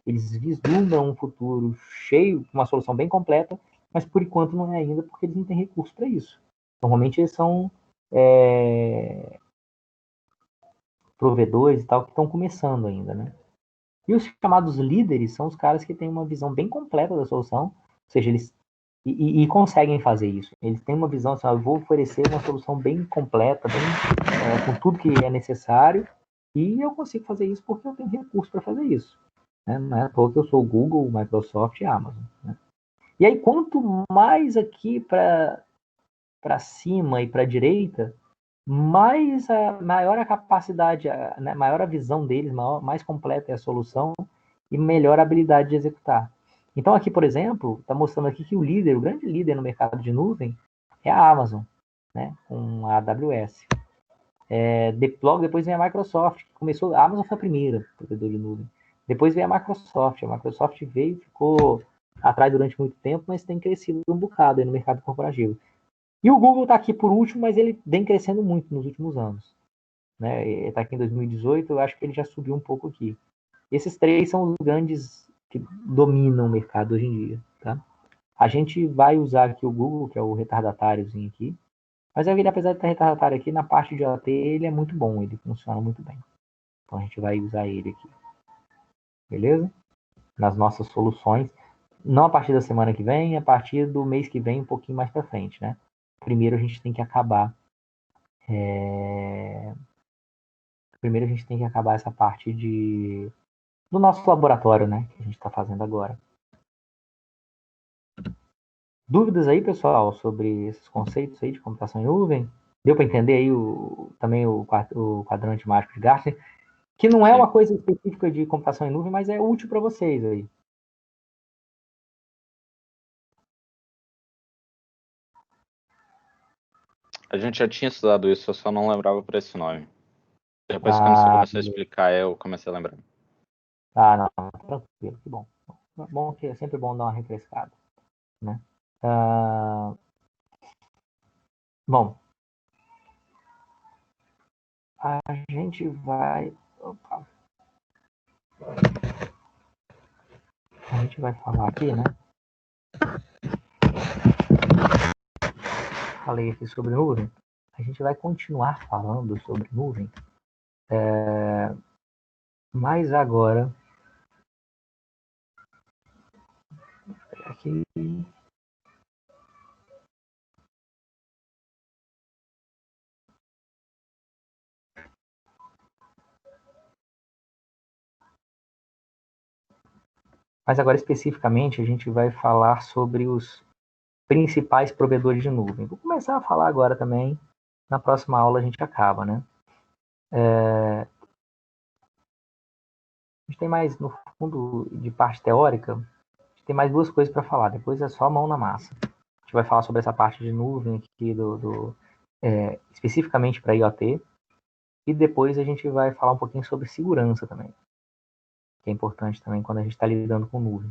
eles vislumbram um futuro cheio, uma solução bem completa, mas por enquanto não é ainda, porque eles não têm recurso para isso. Normalmente eles são provedores e tal, que estão começando ainda, né? E os chamados líderes são os caras que têm uma visão bem completa da solução, ou seja, eles e conseguem fazer isso. Eles têm uma visão assim, eu vou oferecer uma solução bem completa, com tudo que é necessário, e eu consigo fazer isso porque eu tenho recurso para fazer isso. Né? Não é à toa que eu sou Google, Microsoft e Amazon. Né? E aí, quanto mais aqui para cima e para a direita, maior a capacidade, né, maior a visão deles, mais completa é a solução e melhor a habilidade de executar. Então aqui, por exemplo, está mostrando aqui que o grande líder no mercado de nuvem é a Amazon, né, com a AWS. Logo depois vem a Microsoft, que começou, a Amazon foi a primeira provedor de nuvem. Depois veio a Microsoft veio, ficou atrás durante muito tempo, mas tem crescido um bocado aí no mercado corporativo. E o Google está aqui por último, mas ele vem crescendo muito nos últimos anos. Né? Ele está aqui em 2018, eu acho que ele já subiu um pouco aqui. Esses três são os grandes que dominam o mercado hoje em dia. Tá? A gente vai usar aqui o Google, que é o retardatáriozinho aqui, mas ele, apesar de estar retardatário aqui, na parte de OT ele é muito bom, ele funciona muito bem. Então a gente vai usar ele aqui. Beleza? Nas nossas soluções. Não a partir da semana que vem, a partir do mês que vem, um pouquinho mais para frente, né? Primeiro a gente tem que acabar essa parte do nosso laboratório, né? Que a gente está fazendo agora. Dúvidas aí, pessoal, sobre esses conceitos aí de computação em nuvem? Deu para entender aí também o quadrante mágico de Gartner, que não é uma coisa específica de computação em nuvem, mas é útil para vocês aí. A gente já tinha estudado isso, eu só não lembrava por esse nome. Depois que você começou a explicar, eu comecei a lembrar. Não, tranquilo, que bom. Bom que é sempre bom dar uma refrescada, né? Bom, a gente vai... Opa. A gente vai falar aqui, né? Falei aqui sobre nuvem. A gente vai continuar falando sobre nuvem, mas agora aqui Mas agora, especificamente, a gente vai falar sobre os principais provedores de nuvem. Vou começar a falar agora também. Na próxima aula a gente acaba, né? A gente tem mais, no fundo, de parte teórica, a gente tem mais duas coisas para falar. Depois é só a mão na massa. A gente vai falar sobre essa parte de nuvem aqui, especificamente para IoT. E depois a gente vai falar um pouquinho sobre segurança também, que é importante também quando a gente está lidando com nuvem.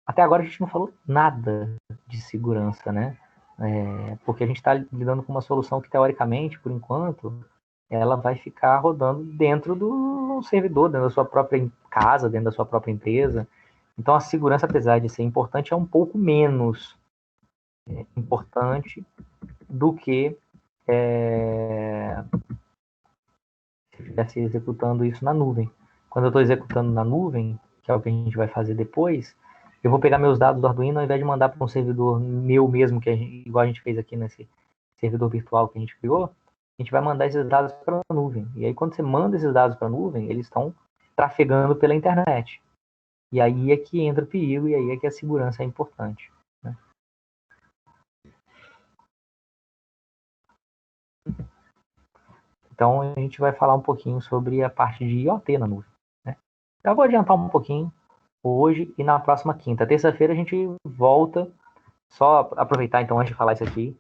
Até agora a gente não falou nada de segurança, né? Porque a gente está lidando com uma solução que, teoricamente, por enquanto, ela vai ficar rodando dentro do servidor, dentro da sua própria casa, dentro da sua própria empresa. Então, a segurança, apesar de ser importante, é um pouco menos importante do que se eu estivesse executando isso na nuvem. Quando eu estou executando na nuvem, que é o que a gente vai fazer depois, eu vou pegar meus dados do Arduino, ao invés de mandar para um servidor meu mesmo, igual a gente fez aqui nesse servidor virtual que a gente criou, a gente vai mandar esses dados para a nuvem. E aí, quando você manda esses dados para a nuvem, eles estão trafegando pela internet. E aí é que entra o perigo, e aí é que a segurança é importante. Né? Então, a gente vai falar um pouquinho sobre a parte de IoT na nuvem. Né? Já vou adiantar um pouquinho hoje e na próxima quinta. Terça-feira a gente volta. Só aproveitar, então, antes de falar isso aqui,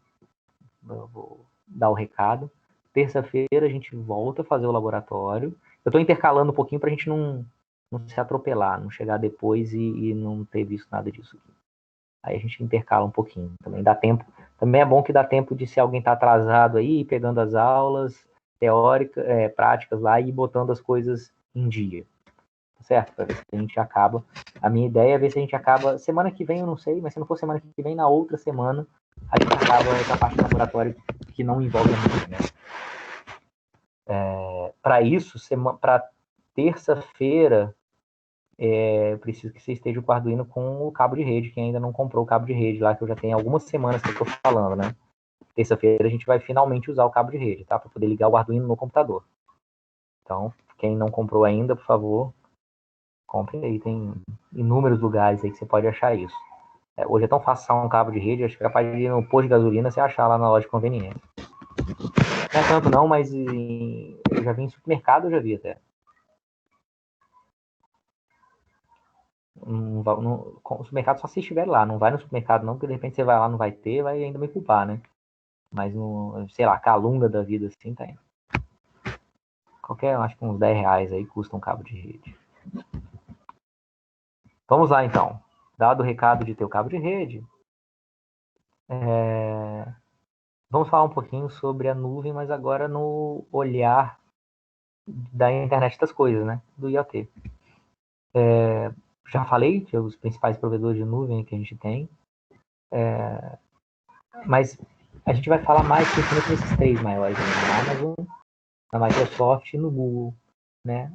eu vou dar o recado. Terça-feira a gente volta a fazer o laboratório. Eu estou intercalando um pouquinho para a gente não se atropelar, não chegar depois e não ter visto nada disso aqui. Aí a gente intercala um pouquinho. Também dá tempo. Também é bom que dá tempo de, se alguém está atrasado aí, pegando as aulas teóricas, práticas lá e botando as coisas em dia. Certo? Para ver se a gente acaba. A minha ideia é ver se a gente acaba semana que vem, eu não sei, mas se não for semana que vem, na outra semana, a gente acaba essa parte do laboratório que não envolve a nuvem, né? Para isso, para terça-feira, eu preciso que você esteja com o Arduino com o cabo de rede, quem ainda não comprou o cabo de rede lá, que eu já tenho algumas semanas que eu estou falando, né? Terça-feira a gente vai finalmente usar o cabo de rede, tá? Para poder ligar o Arduino no computador. Então, quem não comprou ainda, por favor, compre aí. Tem inúmeros lugares aí que você pode achar isso. Hoje é tão fácil achar um cabo de rede, acho que é capaz de ir no posto de gasolina você achar lá na loja de conveniência. Não é tanto não, mas eu já vi em supermercado, eu já vi até. No supermercado só se estiver lá, não vai no supermercado não, porque de repente você vai lá, não vai ter, vai ainda me culpar, né? Mas no, sei lá, Calunga da vida assim, tá indo. Acho que uns R$10 aí custa um cabo de rede. Vamos lá então. Dado o recado de ter o cabo de rede, vamos falar um pouquinho sobre a nuvem, mas agora no olhar da internet das coisas, né? Do IoT. Já falei que os principais provedores de nuvem que a gente tem, mas a gente vai falar mais principalmente nesses três maiores, né? Na Amazon, na Microsoft e no Google, né?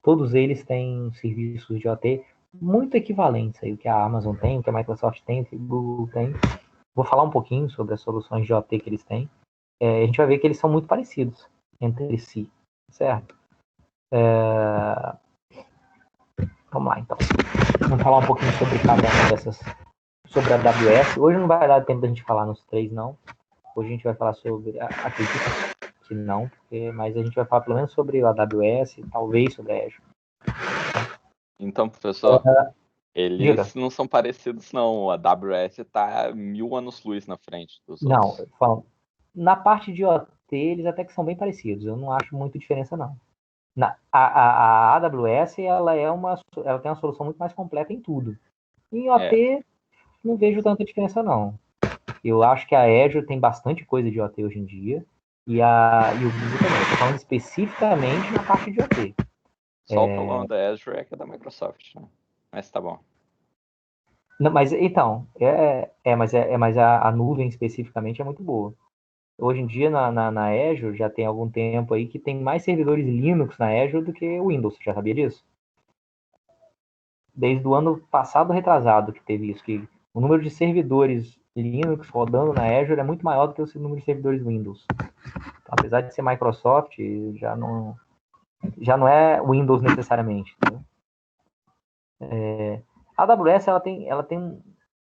Todos eles têm serviços de IoT muito equivalentes aí, o que a Amazon tem, o que a Microsoft tem, o que o Google tem. Vou falar um pouquinho sobre as soluções de IoT que eles têm. A gente vai ver que eles são muito parecidos entre si, certo? Vamos lá, então. Vamos falar um pouquinho sobre cada uma dessas, sobre a AWS. Hoje não vai dar tempo da gente falar nos três, não. Hoje a gente vai falar sobre, acredito que não, mas a gente vai falar pelo menos sobre o AWS, talvez sobre a Azure. Então, professor, eles diga. não são parecidos, não. A AWS está 1000 anos-luz na frente dos outros. Não, falando, na parte de IoT, eles até que são bem parecidos. Eu não acho muita diferença, não. A AWS, ela tem uma solução muito mais completa em tudo. Em IoT, não vejo tanta diferença, não. Eu acho que a Azure tem bastante coisa de IoT hoje em dia. E o Google também. Estou falando especificamente na parte de IoT. Só o problema da Azure é que é da Microsoft, né? Mas tá bom. Não, mas então, mas a nuvem especificamente é muito boa. Hoje em dia, na Azure, já tem algum tempo aí que tem mais servidores Linux na Azure do que o Windows. Você já sabia disso? Desde o ano passado retrasado que teve isso, que o número de servidores Linux rodando na Azure é muito maior do que o número de servidores Windows. Então, apesar de ser Microsoft, já não é Windows necessariamente. Entendeu? A AWS,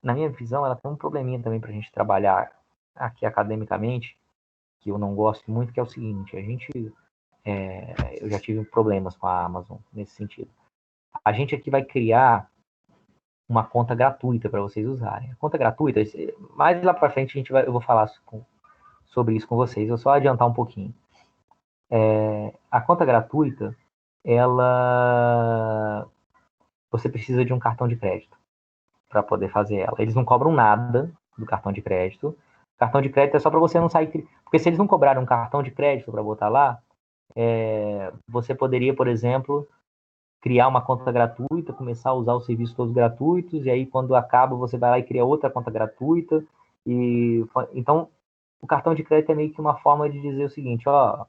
na minha visão, ela tem um probleminha também para a gente trabalhar aqui academicamente, que eu não gosto muito, que é o seguinte, eu já tive problemas com a Amazon nesse sentido. A gente aqui vai criar uma conta gratuita para vocês usarem. A conta gratuita, mais lá para frente eu vou falar sobre isso com vocês, eu só adiantar um pouquinho. A conta gratuita, você precisa de um cartão de crédito para poder fazer ela. Eles não cobram nada do cartão de crédito. O cartão de crédito é só para você não sair. Porque se eles não cobrarem um cartão de crédito para botar lá, você poderia, por exemplo, criar uma conta gratuita, começar a usar os serviços todos gratuitos, e aí quando acaba você vai lá e cria outra conta gratuita. Então, o cartão de crédito é meio que uma forma de dizer o seguinte, ó,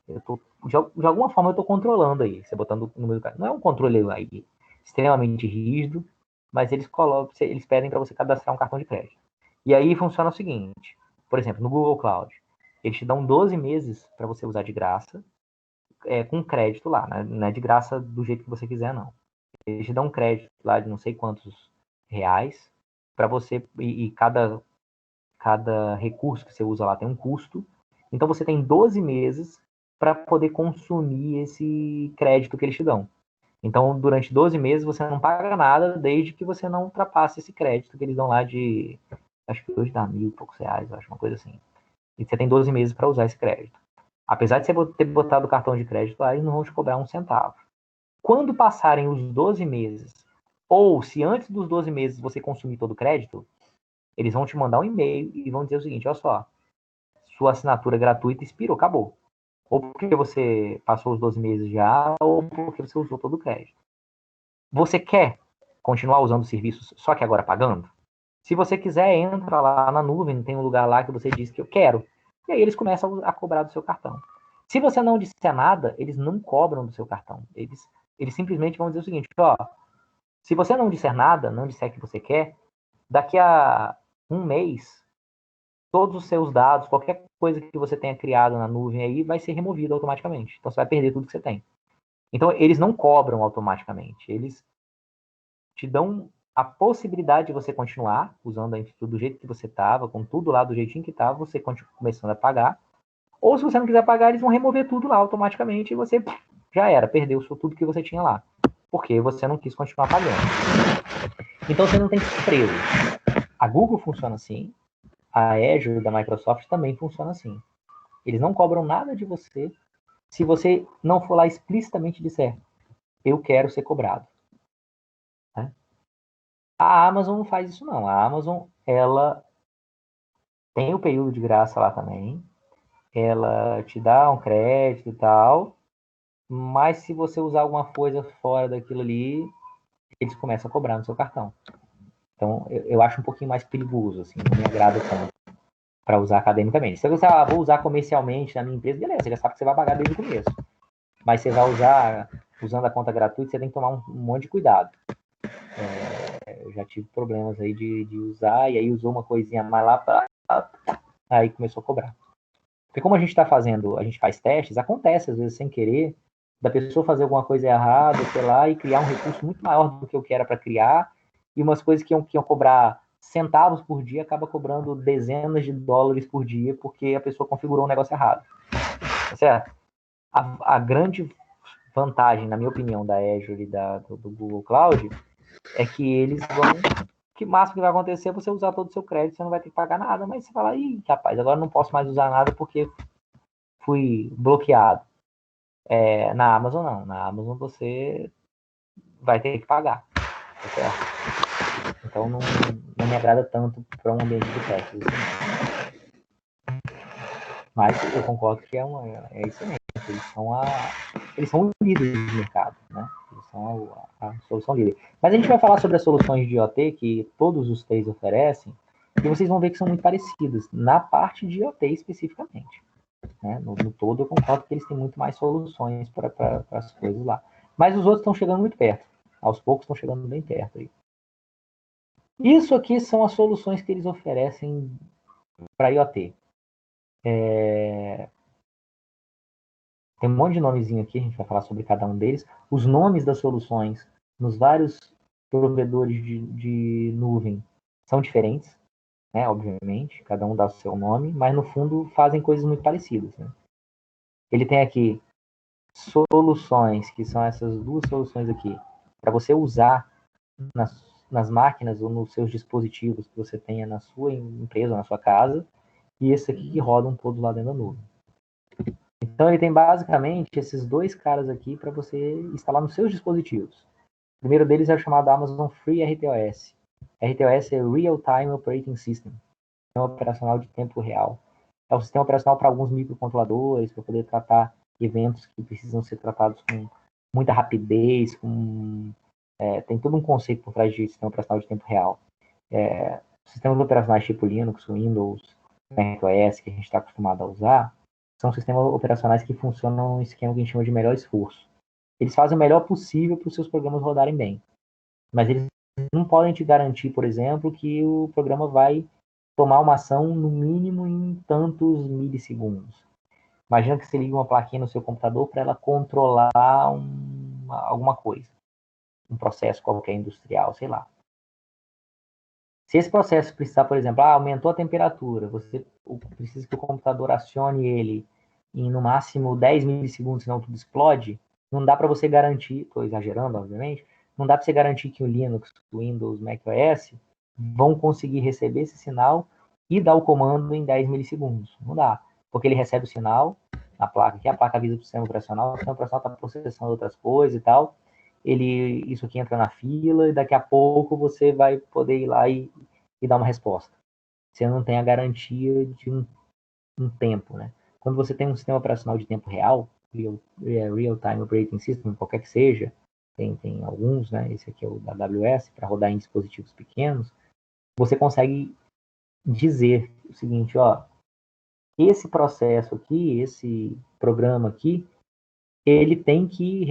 de alguma forma eu estou controlando aí, você botando o número do cartão. Não é um controle aí extremamente rígido, mas eles pedem para você cadastrar um cartão de crédito. E aí funciona o seguinte, por exemplo, no Google Cloud, eles te dão 12 meses para você usar de graça, com crédito lá, né? Não é de graça do jeito que você quiser, não. Eles te dão um crédito lá de não sei quantos reais para você, e cada recurso que você usa lá tem um custo. Então você tem 12 meses para poder consumir esse crédito que eles te dão. Então, durante 12 meses você não paga nada, desde que você não ultrapasse esse crédito que eles dão lá de, acho que hoje dá 1.000 e poucos reais, acho, uma coisa assim. E você tem 12 meses para usar esse crédito. Apesar de você ter botado o cartão de crédito lá, eles não vão te cobrar um centavo. Quando passarem os 12 meses, ou se antes dos 12 meses você consumir todo o crédito, eles vão te mandar um e-mail e vão dizer o seguinte, olha só, sua assinatura gratuita expirou, acabou. Ou porque você passou os 12 meses já, ou porque você usou todo o crédito. Você quer continuar usando o serviço, só que agora pagando? Se você quiser, entra lá na nuvem, tem um lugar lá que você diz que eu quero. E aí eles começam a cobrar do seu cartão. Se você não disser nada, eles não cobram do seu cartão. Eles simplesmente vão dizer o seguinte, ó, se você não disser nada, não disser que você quer, daqui a um mês, todos os seus dados, qualquer coisa que você tenha criado na nuvem aí, vai ser removido automaticamente. Então você vai perder tudo que você tem. Então eles não cobram automaticamente. Eles te dão a possibilidade de você continuar usando a infraestrutura do jeito que você estava, com tudo lá do jeitinho que estava, você começando a pagar. Ou se você não quiser pagar, eles vão remover tudo lá automaticamente e você já era, perdeu tudo que você tinha lá. Porque você não quis continuar pagando. Então você não tem que ser preso. A Google funciona assim, a Azure da Microsoft também funciona assim. Eles não cobram nada de você se você não for lá explicitamente disser, eu quero ser cobrado. Né? A Amazon não faz isso não. A Amazon, ela tem o período de graça lá também. Ela te dá um crédito e tal. Mas se você usar alguma coisa fora daquilo ali, eles começam a cobrar no seu cartão. Então, eu acho um pouquinho mais perigoso, assim, não me agrada tanto para usar academicamente. Se você vou usar comercialmente na minha empresa, beleza, você já sabe que você vai pagar desde o começo. Mas você vai usando a conta gratuita, você tem que tomar um monte de cuidado. Eu já tive problemas aí de usar, e aí usou uma coisinha mais lá, aí começou a cobrar. Porque como a gente está fazendo, a gente faz testes, acontece às vezes sem querer, da pessoa fazer alguma coisa errada, sei lá, e criar um recurso muito maior do que eu que era para criar, e umas coisas que iam cobrar centavos por dia, acaba cobrando dezenas de dólares por dia, porque a pessoa configurou um negócio errado. Tá certo? A grande vantagem, na minha opinião, da Azure e do Google Cloud, é que eles vão... Que máximo que vai acontecer é você usar todo o seu crédito, você não vai ter que pagar nada, mas você fala, ih, rapaz, agora não posso mais usar nada porque fui bloqueado. Na Amazon não. Na Amazon você vai ter que pagar. Tá certo? Então não me agrada tanto para um ambiente de testes. Assim. Mas eu concordo que é excelente. Eles são líderes de mercado, né? Eles são a solução líder. Mas a gente vai falar sobre as soluções de IoT que todos os três oferecem, e vocês vão ver que são muito parecidas na parte de IoT especificamente. Né? No todo, eu concordo que eles têm muito mais soluções para as coisas lá. Mas os outros estão chegando muito perto. Aos poucos estão chegando bem perto. Aí. Isso aqui são as soluções que eles oferecem para IoT. Tem um monte de nomezinho aqui, a gente vai falar sobre cada um deles. Os nomes das soluções nos vários provedores de nuvem são diferentes, né, obviamente, cada um dá o seu nome, mas no fundo fazem coisas muito parecidas, né? Ele tem aqui soluções, que são essas duas soluções aqui, para você usar nas máquinas ou nos seus dispositivos que você tenha na sua empresa, na sua casa, e esse aqui que rodam todos lá dentro da nuvem. Então ele tem basicamente esses dois caras aqui para você instalar nos seus dispositivos. O primeiro deles é o chamado Amazon Free RTOS. RTOS é Real Time Operating System, sistema operacional de tempo real. É um sistema operacional para alguns microcontroladores, para poder tratar eventos que precisam ser tratados com muita rapidez, tem todo um conceito por trás de sistema operacional de tempo real. Sistemas operacionais tipo Linux, Windows, macOS, que a gente está acostumado a usar, são sistemas operacionais que funcionam no esquema que a gente chama de melhor esforço. Eles fazem o melhor possível para os seus programas rodarem bem. Mas eles não podem te garantir, por exemplo, que o programa vai tomar uma ação no mínimo em tantos milissegundos. Imagina que você liga uma plaquinha no seu computador para ela controlar alguma coisa. Um processo qualquer industrial, sei lá. Se esse processo precisar, por exemplo, aumentou a temperatura, você precisa que o computador acione ele em no máximo 10 milissegundos, senão tudo explode, não dá para você garantir, estou exagerando, obviamente, não dá para você garantir que o Linux, o Windows, o macOS vão conseguir receber esse sinal e dar o comando em 10 milissegundos. Não dá, porque ele recebe o sinal na placa, que a placa avisa para o sistema operacional está processando outras coisas e tal, isso aqui entra na fila e daqui a pouco você vai poder ir lá e dar uma resposta. Você não tem a garantia de um tempo, né? Quando você tem um sistema operacional de tempo real, Real Time Operating System, qualquer que seja, tem alguns, né? Esse aqui é o da AWS, para rodar em dispositivos pequenos, você consegue dizer o seguinte, esse processo aqui, esse programa aqui, ele tem que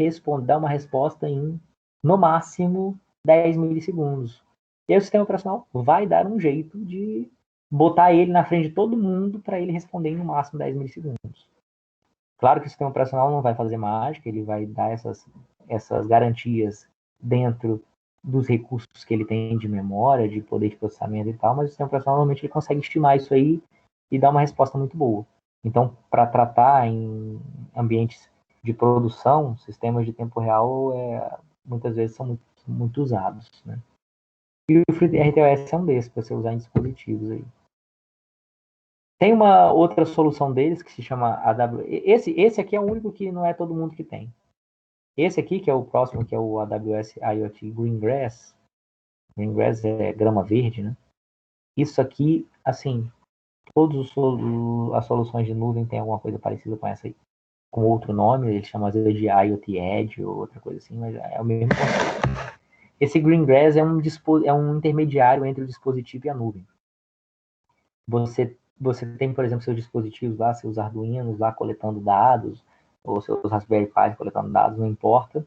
dar uma resposta em, no máximo, 10 milissegundos. E aí o sistema operacional vai dar um jeito de botar ele na frente de todo mundo para ele responder em no máximo 10 milissegundos. Claro que o sistema operacional não vai fazer mágica, ele vai dar essas garantias dentro dos recursos que ele tem de memória, de poder de processamento e tal, mas o sistema operacional normalmente ele consegue estimar isso aí e dar uma resposta muito boa. Então, para tratar em ambientes de produção, sistemas de tempo real muitas vezes são muito usados, né? E o FreeRTOS é um desses, para você usar em dispositivos aí. Tem uma outra solução deles que se chama AWS. Esse aqui é o único que não é todo mundo que tem. Esse aqui, que é o próximo, que é o AWS IoT Greengrass. Greengrass é grama verde, né? Isso aqui, assim, todas as soluções de nuvem têm alguma coisa parecida com essa aí. Com outro nome, eles chamam às vezes de IoT Edge ou outra coisa assim, mas é o mesmo conceito. Esse Greengrass é um intermediário entre o dispositivo e a nuvem. Você tem, por exemplo, seus dispositivos lá, seus Arduinos lá coletando dados, ou seus Raspberry Pi coletando dados, não importa.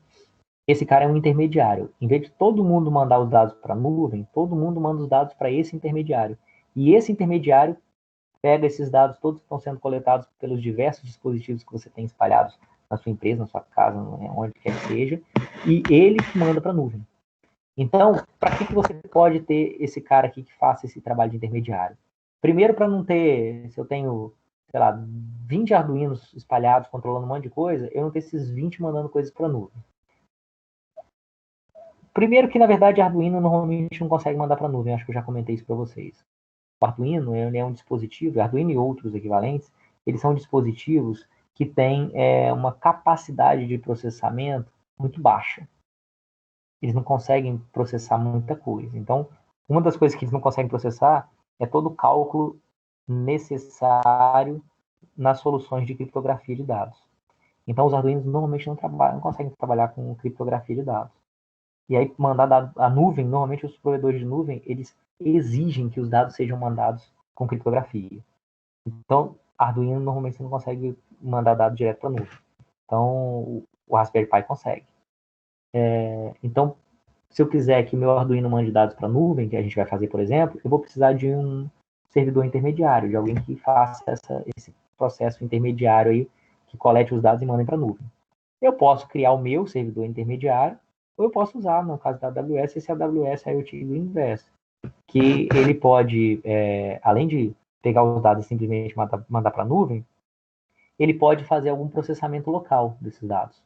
Esse cara é um intermediário. Em vez de todo mundo mandar os dados para a nuvem, todo mundo manda os dados para esse intermediário. E esse intermediário pega esses dados todos que estão sendo coletados pelos diversos dispositivos que você tem espalhados na sua empresa, na sua casa, onde quer que seja, e ele manda para a nuvem. Então, para que você pode ter esse cara aqui que faça esse trabalho de intermediário? Primeiro, para não ter, se eu tenho, sei lá, 20 Arduinos espalhados controlando um monte de coisa, eu não ter esses 20 mandando coisas para a nuvem. Primeiro que, na verdade, Arduino normalmente não consegue mandar para a nuvem, acho que eu já comentei isso para vocês. O Arduino ele é um dispositivo, Arduino e outros equivalentes, eles são dispositivos que têm uma capacidade de processamento muito baixa. Eles não conseguem processar muita coisa. Então, uma das coisas que eles não conseguem processar é todo o cálculo necessário nas soluções de criptografia de dados. Então, os Arduinos normalmente não conseguem trabalhar com criptografia de dados. E aí, mandar a nuvem, normalmente os provedores de nuvem, eles exigem que os dados sejam mandados com criptografia. Então, Arduino, normalmente você não consegue mandar dados direto para a nuvem. Então, o Raspberry Pi consegue. Então, se eu quiser que o meu Arduino mande dados para a nuvem, que a gente vai fazer, por exemplo, eu vou precisar de um servidor intermediário, de alguém que faça esse processo intermediário aí, que colete os dados e mande para a nuvem. Eu posso criar o meu servidor intermediário, ou eu posso usar, no caso da AWS, esse AWS IoT Greengrass, que ele pode, além de pegar os dados e simplesmente mandar para a nuvem, ele pode fazer algum processamento local desses dados.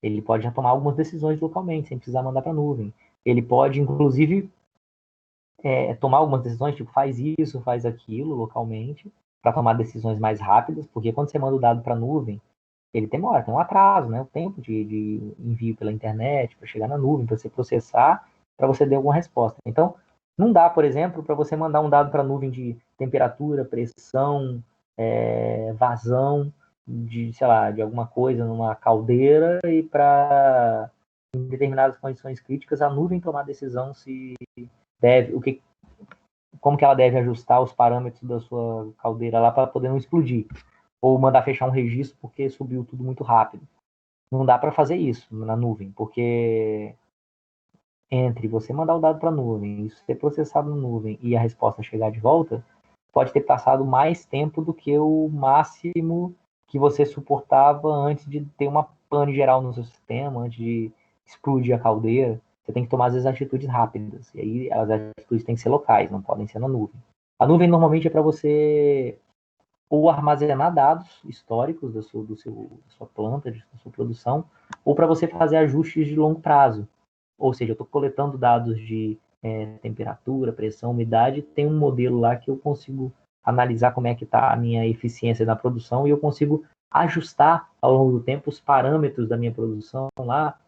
Ele pode já tomar algumas decisões localmente, sem precisar mandar para a nuvem. Ele pode, inclusive, tomar algumas decisões, tipo, faz isso, faz aquilo, localmente, para tomar decisões mais rápidas, porque quando você manda o dado para a nuvem, ele demora, tem um atraso, né? O tempo de envio pela internet, para chegar na nuvem, para você processar, para você dar alguma resposta. Então, não dá, por exemplo, para você mandar um dado para a nuvem de temperatura, pressão, vazão, de, sei lá, de alguma coisa numa caldeira e para, em determinadas condições críticas, a nuvem tomar a decisão se deve, como que ela deve ajustar os parâmetros da sua caldeira lá para poder não explodir. Ou mandar fechar um registro porque subiu tudo muito rápido. Não dá para fazer isso na nuvem, porque entre você mandar o dado para a nuvem, isso ser processado na nuvem e a resposta chegar de volta, pode ter passado mais tempo do que o máximo que você suportava antes de ter uma pane geral no seu sistema, antes de explodir a caldeira. Você tem que tomar, às vezes, atitudes rápidas. E aí, as atitudes têm que ser locais, não podem ser na nuvem. A nuvem, normalmente, é para você ou armazenar dados históricos da sua planta, da sua produção, ou para você fazer ajustes de longo prazo. Ou seja, eu estou coletando dados de temperatura, pressão, umidade, tem um modelo lá que eu consigo analisar como é que está a minha eficiência na produção e eu consigo ajustar ao longo do tempo os parâmetros da minha produção lá,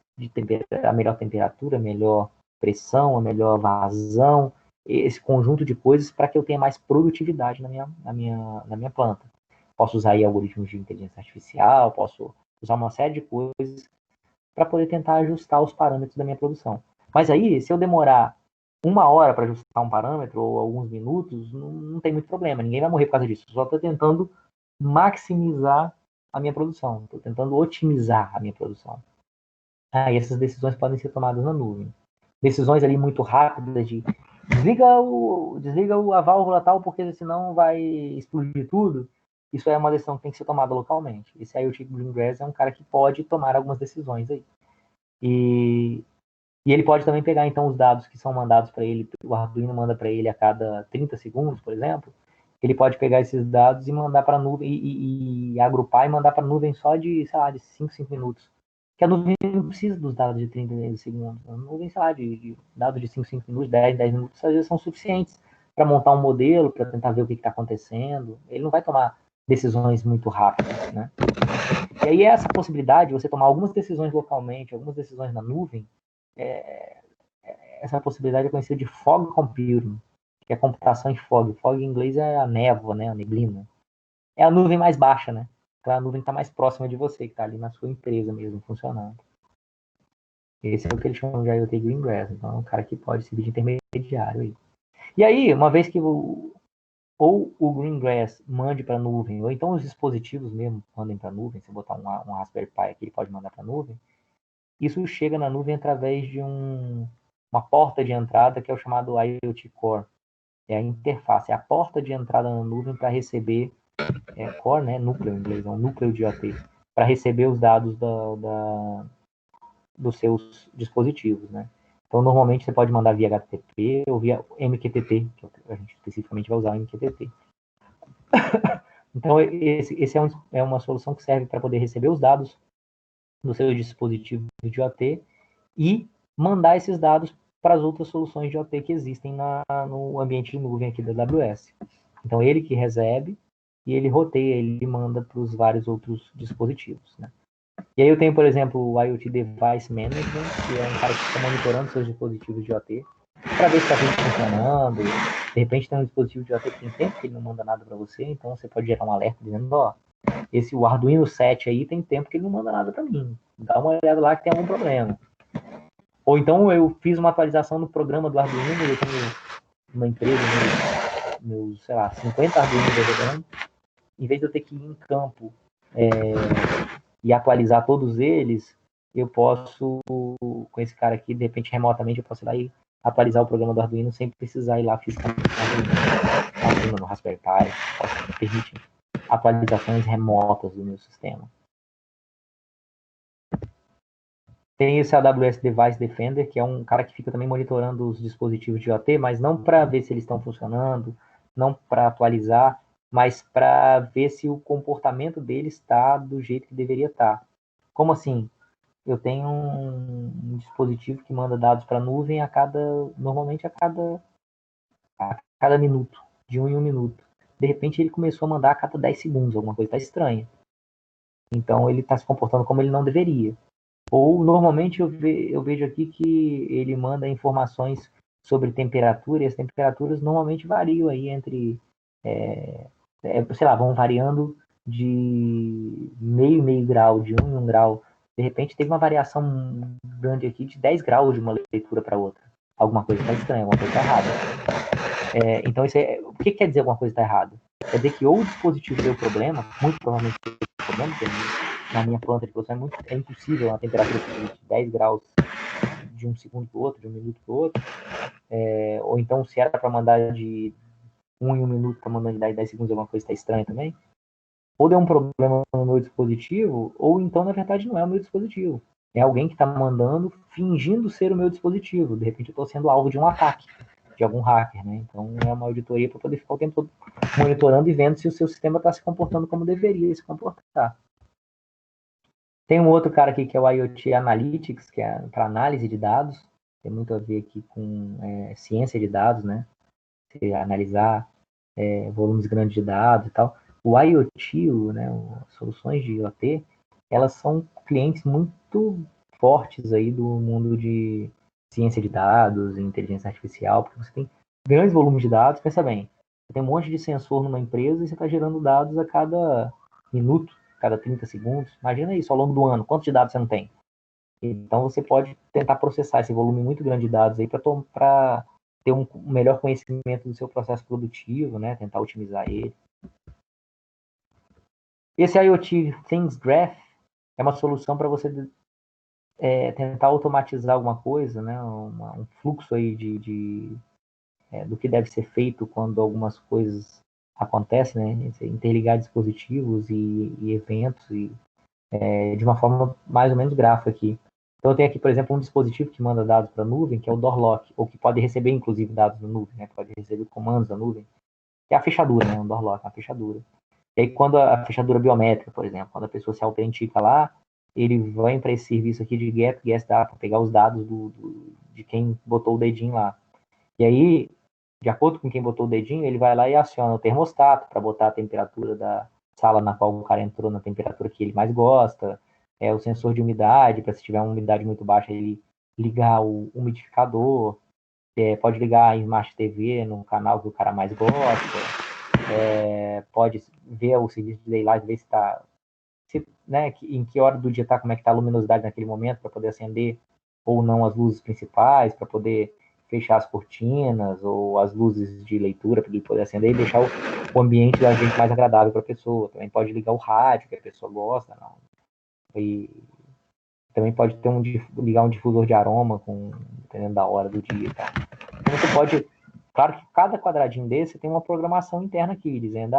a melhor temperatura, a melhor pressão, a melhor vazão, esse conjunto de coisas para que eu tenha mais produtividade na minha planta. Posso usar aí algoritmos de inteligência artificial, posso usar uma série de coisas para poder tentar ajustar os parâmetros da minha produção. Mas aí, se eu demorar 1 hora para ajustar um parâmetro ou alguns minutos, não tem muito problema, ninguém vai morrer por causa disso. Eu só estou tentando maximizar a minha produção, estou tentando otimizar a minha produção. E essas decisões podem ser tomadas na nuvem. Decisões ali muito rápidas de desliga a válvula tal, porque senão vai explodir tudo. Isso é uma decisão que tem que ser tomada localmente. Esse IoT Greengrass é um cara que pode tomar algumas decisões aí. E ele pode também pegar, então, os dados que são mandados para ele, o Arduino manda para ele a cada 30 segundos, por exemplo. Ele pode pegar esses dados e mandar para a nuvem, e agrupar e mandar para a nuvem só de, sei lá, de 5 minutos. Que a nuvem não precisa dos dados de 30 segundos. A nuvem, sei lá, de dados de 5 minutos, 10 minutos, às vezes são suficientes para montar um modelo, para tentar ver o que está acontecendo. Ele não vai tomar decisões muito rápidas, né? E aí essa possibilidade de você tomar algumas decisões localmente, algumas decisões na nuvem, essa possibilidade é conhecida de fog computing, que é a computação em fog. Fog em inglês é a névoa, né, a neblina. É a nuvem mais baixa, né? Então a nuvem está mais próxima de você, que está ali na sua empresa mesmo, funcionando. Esse é o que eles chamam de IoT Greengrass. Então é um cara que pode servir de intermediário aí. E aí, uma vez que ou o Greengrass mande para a nuvem, ou então os dispositivos mesmo mandem para a nuvem, se botar um Raspberry Pi aqui, ele pode mandar para a nuvem, isso chega na nuvem através de uma porta de entrada que é o chamado IoT Core. É a interface, é a porta de entrada na nuvem para receber, Core, né, núcleo em inglês, é um núcleo de IoT, para receber os dados dos seus dispositivos, né? Então, normalmente você pode mandar via HTTP ou via MQTT, que a gente especificamente vai usar o MQTT. Então, esse é uma solução que serve para poder receber os dados do seu dispositivo de IoT e mandar esses dados para as outras soluções de IoT que existem no ambiente de nuvem aqui da AWS. Então, ele que recebe e ele roteia, ele manda para os vários outros dispositivos, né? E aí eu tenho, por exemplo, o IoT Device Management, que é um cara que fica monitorando seus dispositivos de IoT para ver se está tudo funcionando. De repente tem um dispositivo de IoT que tem tempo que ele não manda nada para você, então você pode gerar um alerta dizendo, o Arduino 7 aí tem tempo que ele não manda nada para mim. Dá uma olhada lá que tem algum problema. Ou então eu fiz uma atualização no programa do Arduino, eu tenho uma empresa, meus, sei lá, 50 Arduinos rodando, em vez de eu ter que ir em campo e atualizar todos eles, eu posso, com esse cara aqui, de repente, remotamente, eu posso ir lá e atualizar o programa do Arduino sem precisar ir lá fisicamente no Arduino, no Raspberry Pi, posso permitir atualizações remotas do meu sistema. Tem esse AWS Device Defender, que é um cara que fica também monitorando os dispositivos de IoT, mas não para ver se eles estão funcionando, não para atualizar, mas para ver se o comportamento deles está do jeito que deveria estar. Como assim? Eu tenho um dispositivo que manda dados para a nuvem normalmente a cada minuto, de 1 em 1 minuto. De repente ele começou a mandar a cada 10 segundos, alguma coisa está estranha. Então ele está se comportando como ele não deveria. Ou normalmente eu vejo aqui que ele manda informações sobre temperatura, e as temperaturas normalmente variam aí entre, sei lá, vão variando de meio grau, de 1 em 1 grau. De repente teve uma variação grande aqui de 10 graus de uma leitura para outra. Alguma coisa está estranha, alguma coisa está errada. Então, o que quer dizer alguma coisa está errada? Quer dizer que ou o dispositivo deu problema, muito provavelmente deu problema, porque na minha planta de produção é impossível a temperatura de 10 graus de um segundo para o outro, de um minuto para o outro. Ou então, se era para mandar de 1 em 1 minuto, para mandar de 10 segundos, alguma coisa está estranha também. Ou deu um problema no meu dispositivo, ou então, na verdade, não é o meu dispositivo. É alguém que está mandando fingindo ser o meu dispositivo. De repente, eu estou sendo alvo de um ataque de algum hacker, né? Então, é uma auditoria para poder ficar o tempo todo monitorando e vendo se o seu sistema está se comportando como deveria se comportar. Tem um outro cara aqui que é o IoT Analytics, que é para análise de dados. Tem muito a ver aqui com ciência de dados, né? Se analisar volumes grandes de dados e tal. O IoT, as soluções de IoT, elas são clientes muito fortes aí do mundo de ciência de dados e inteligência artificial, porque você tem grandes volumes de dados. Pensa bem, você tem um monte de sensor numa empresa e você está gerando dados a cada minuto, cada 30 segundos. Imagina isso ao longo do ano, quantos de dados você não tem? Então você pode tentar processar esse volume muito grande de dados aí para ter um melhor conhecimento do seu processo produtivo, né? Tentar otimizar ele. Esse IoT Things Graph é uma solução para você tentar automatizar alguma coisa, né? Um fluxo aí do que deve ser feito quando algumas coisas acontecem, né? Interligar dispositivos e eventos de uma forma mais ou menos gráfica aqui. Então eu tenho aqui, por exemplo, um dispositivo que manda dados para a nuvem, que é o Doorlock, ou que pode receber, inclusive, dados na nuvem, né? Pode receber comandos da nuvem, que é a fechadura, né? Um Doorlock, uma fechadura. E aí, quando a fechadura biométrica, por exemplo, quando a pessoa se autentica lá, ele vai para esse serviço aqui de get, guess data, pegar os dados de quem botou o dedinho lá. E aí, de acordo com quem botou o dedinho, ele vai lá e aciona o termostato para botar a temperatura da sala na qual o cara entrou na temperatura que ele mais gosta, o sensor de umidade, para se tiver uma umidade muito baixa, ele ligar o umidificador, pode ligar a Smart TV no canal que o cara mais gosta, pode ver o serviço de daylight, ver se está, né, em que hora do dia está, como é que está a luminosidade naquele momento, para poder acender ou não as luzes principais, para poder fechar as cortinas ou as luzes de leitura para ele poder acender e deixar o ambiente da gente mais agradável para a pessoa. Também pode ligar o rádio, que a pessoa gosta, não. E também pode ter ligar um difusor de aroma, dependendo da hora do dia e tal. Então você pode, claro que cada quadradinho desse tem uma programação interna aqui, dizendo,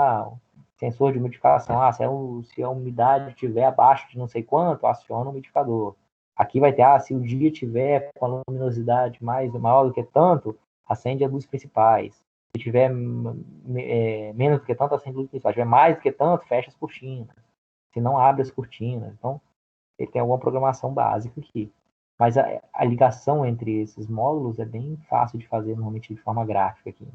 sensor de umidificação, se a umidade estiver abaixo de não sei quanto, aciona o umidificador. Aqui vai ter, se o dia tiver com a luminosidade maior do que tanto, acende as luzes principais. Se tiver menos do que tanto, acende as luzes principais. Se tiver mais do que tanto, fecha as cortinas. Se não, abre as cortinas. Então, ele tem alguma programação básica aqui. Mas a ligação entre esses módulos é bem fácil de fazer, normalmente de forma gráfica aqui, né?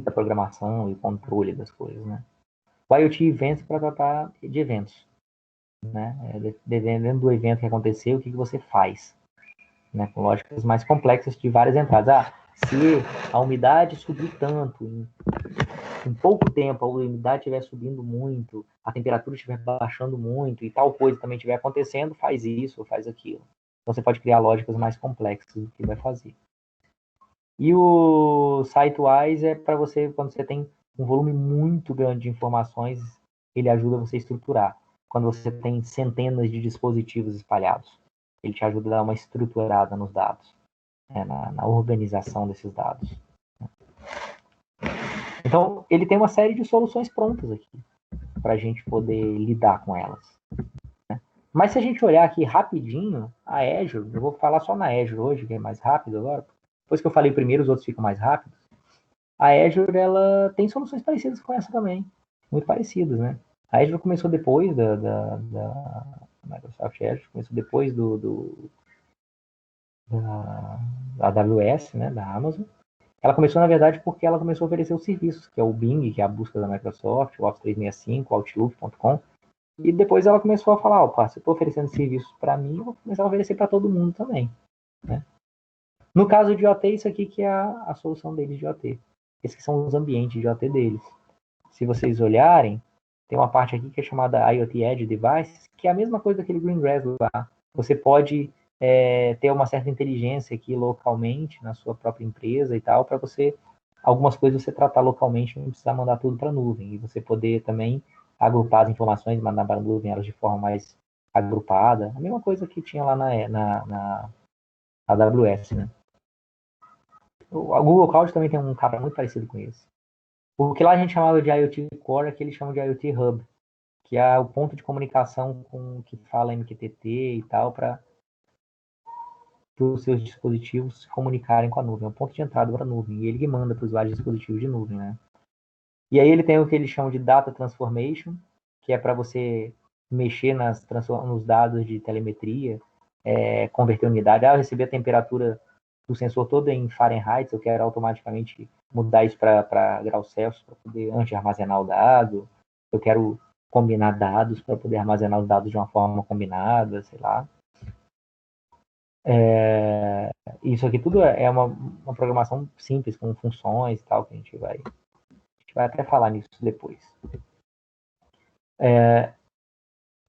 A programação e o controle das coisas, né? O IoT Events para tratar de eventos, né? Dependendo do evento que aconteceu, o que você faz, né? Com lógicas mais complexas de várias entradas. Se a umidade subir tanto, em pouco tempo a umidade estiver subindo muito, a temperatura estiver baixando muito e tal coisa também estiver acontecendo, faz isso ou faz aquilo. Então você pode criar lógicas mais complexas do que vai fazer. E o Sitewise é para você, quando você tem um volume muito grande de informações, ele ajuda você a estruturar. Quando você tem centenas de dispositivos espalhados, ele te ajuda a dar uma estruturada nos dados, na organização desses dados. Então, ele tem uma série de soluções prontas aqui. para a gente poder lidar com elas. Né? Mas se a gente olhar aqui rapidinho, a Azure, eu vou falar só na Azure hoje, que é mais rápido agora. Depois que eu falei primeiro, os outros ficam mais rápidos. A Azure, ela tem soluções parecidas com essa também, muito parecidas, né? A Azure começou depois da Microsoft Azure, começou depois da AWS, né, da Amazon. Ela começou, na verdade, porque ela começou a oferecer os serviços, que é o Bing, que é a busca da Microsoft, o Office 365, o Outlook.com. E depois ela começou a falar, opa, se eu estou oferecendo serviços para mim, eu vou começar a oferecer para todo mundo também. Né? No caso de IoT, isso aqui que é a solução deles de IoT. Esses são os ambientes de IoT deles. Se vocês olharem, tem uma parte aqui que é chamada IoT Edge Devices, que é a mesma coisa daquele Greengrass lá. Você pode ter uma certa inteligência aqui localmente, na sua própria empresa e tal, para você, algumas coisas você tratar localmente, não precisar mandar tudo para a nuvem. E você poder também agrupar as informações, mandar para a nuvem elas de forma mais agrupada. A mesma coisa que tinha lá na AWS, né? A Google Cloud também tem um cara muito parecido com esse. O que lá a gente chamava de IoT Core, aqui eles chamam de IoT Hub, que é o ponto de comunicação com o que fala MQTT e tal, para os seus dispositivos se comunicarem com a nuvem. É um ponto de entrada para a nuvem. E ele que manda para os vários dispositivos de nuvem, né? E aí ele tem o que eles chamam de Data Transformation, que é para você mexer nos dados de telemetria, converter unidade. Eu recebi a temperatura do sensor todo em Fahrenheit, eu quero automaticamente mudar isso para graus Celsius, para poder, antes de armazenar o dado. Eu quero combinar dados para poder armazenar os dados de uma forma combinada, sei lá. Isso aqui tudo é uma programação simples, com funções e tal, que a gente vai até falar nisso depois.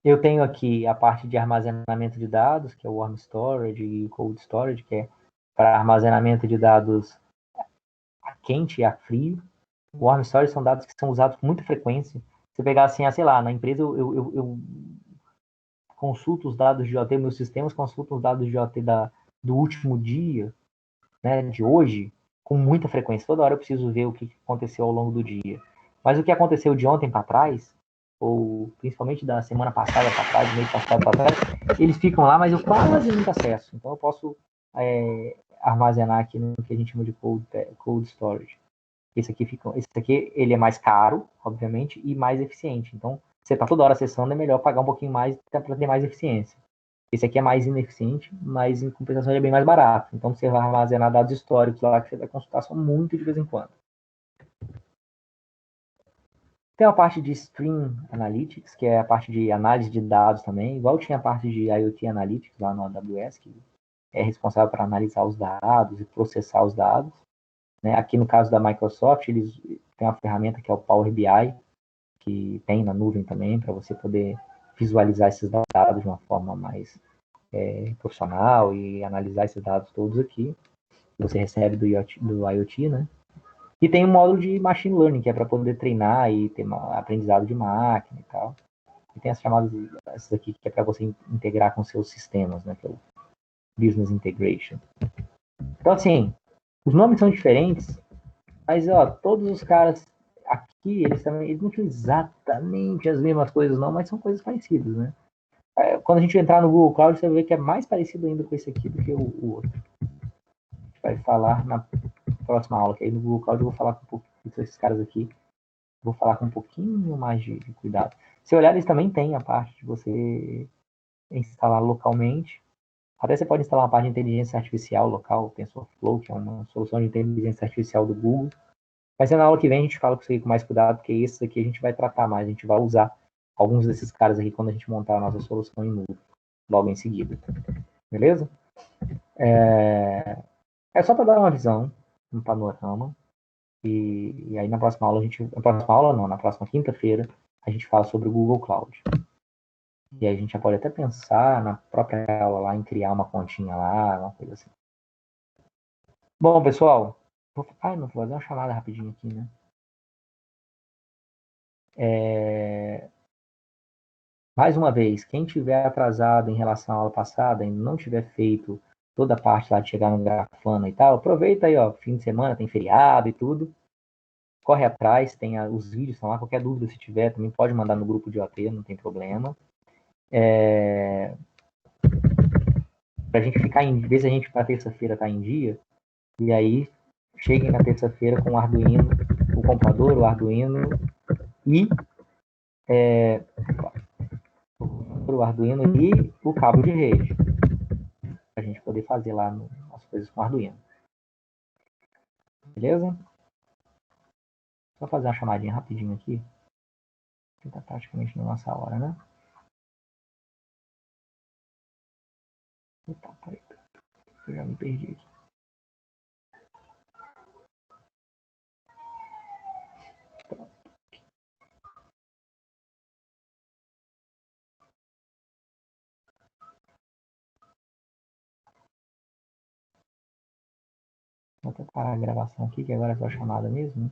Eu tenho aqui a parte de armazenamento de dados, que é o Warm Storage e o Cold Storage, que é para armazenamento de dados a quente e a frio. O Warm Storage são dados que são usados com muita frequência. Se pegar assim, sei lá, na empresa eu consulto os dados de IoT, meus sistemas consultam os dados de IoT do último dia, né, de hoje, com muita frequência. Toda hora eu preciso ver o que aconteceu ao longo do dia. Mas o que aconteceu de ontem para trás, ou principalmente da semana passada para trás, mês passado para trás, eles ficam lá, mas eu quase nunca acesso. Então eu posso armazenar aqui no que a gente chama de cold storage. Esse aqui ele é mais caro, obviamente, e mais eficiente. Então, você está toda hora acessando, é melhor pagar um pouquinho mais para ter mais eficiência. Esse aqui é mais ineficiente, mas em compensação ele é bem mais barato. Então, você vai armazenar dados históricos lá que você vai consultar só muito de vez em quando. Tem a parte de Stream Analytics, que é a parte de análise de dados também. Igual tinha a parte de IoT Analytics lá no AWS, que é responsável por analisar os dados e processar os dados. Né? Aqui no caso da Microsoft, eles têm uma ferramenta que é o Power BI, que tem na nuvem também, para você poder visualizar esses dados de uma forma mais profissional e analisar esses dados todos aqui, que você recebe do IoT, né? E tem um módulo de Machine Learning, que é para poder treinar e ter aprendizado de máquina e tal. E tem as chamadas, essas aqui, que é para você integrar com seus sistemas, né? Que é o Business Integration. Então, assim, os nomes são diferentes, mas, ó, todos os caras aqui, eles não tinham exatamente as mesmas coisas, não, mas são coisas parecidas, né? Quando a gente entrar no Google Cloud, você vai ver que é mais parecido ainda com esse aqui do que o outro. A gente vai falar na próxima aula, que aí no Google Cloud eu vou falar com um pouquinho desses caras aqui, vou falar com um pouquinho mais de cuidado. Se olhar, eles também têm a parte de você instalar localmente. Até você pode instalar uma parte de inteligência artificial local, o TensorFlow, que é uma solução de inteligência artificial do Google. Mas na aula que vem a gente fala com isso aí com mais cuidado, porque esses aqui a gente vai tratar mais, a gente vai usar alguns desses caras aqui quando a gente montar a nossa solução em nuvem, logo em seguida. Beleza? É só para dar uma visão, um panorama. E aí na próxima aula na próxima quinta-feira, a gente fala sobre o Google Cloud. E aí a gente já pode até pensar na própria aula lá em criar uma continha lá, uma coisa assim. Bom, pessoal, vou fazer uma chamada rapidinho aqui, né? Mais uma vez, quem tiver atrasado em relação à aula passada e não tiver feito toda a parte lá de chegar no Grafana e tal, aproveita aí, ó, fim de semana, tem feriado e tudo. corre atrás, tem os vídeos estão lá, qualquer dúvida se tiver, também pode mandar no grupo de OT, não tem problema. Pra gente ficar em, ver se a gente para terça-feira tá em dia, e aí cheguem na terça-feira com o Arduino, o computador, o Arduino e o Arduino e o cabo de rede, pra gente poder fazer lá as coisas com o Arduino. Beleza? Só fazer uma chamadinha rapidinho aqui. Tá praticamente na nossa hora, né? Eita, peraí. Eu já me perdi aqui. Vou até parar a gravação aqui, que agora é só chamada mesmo.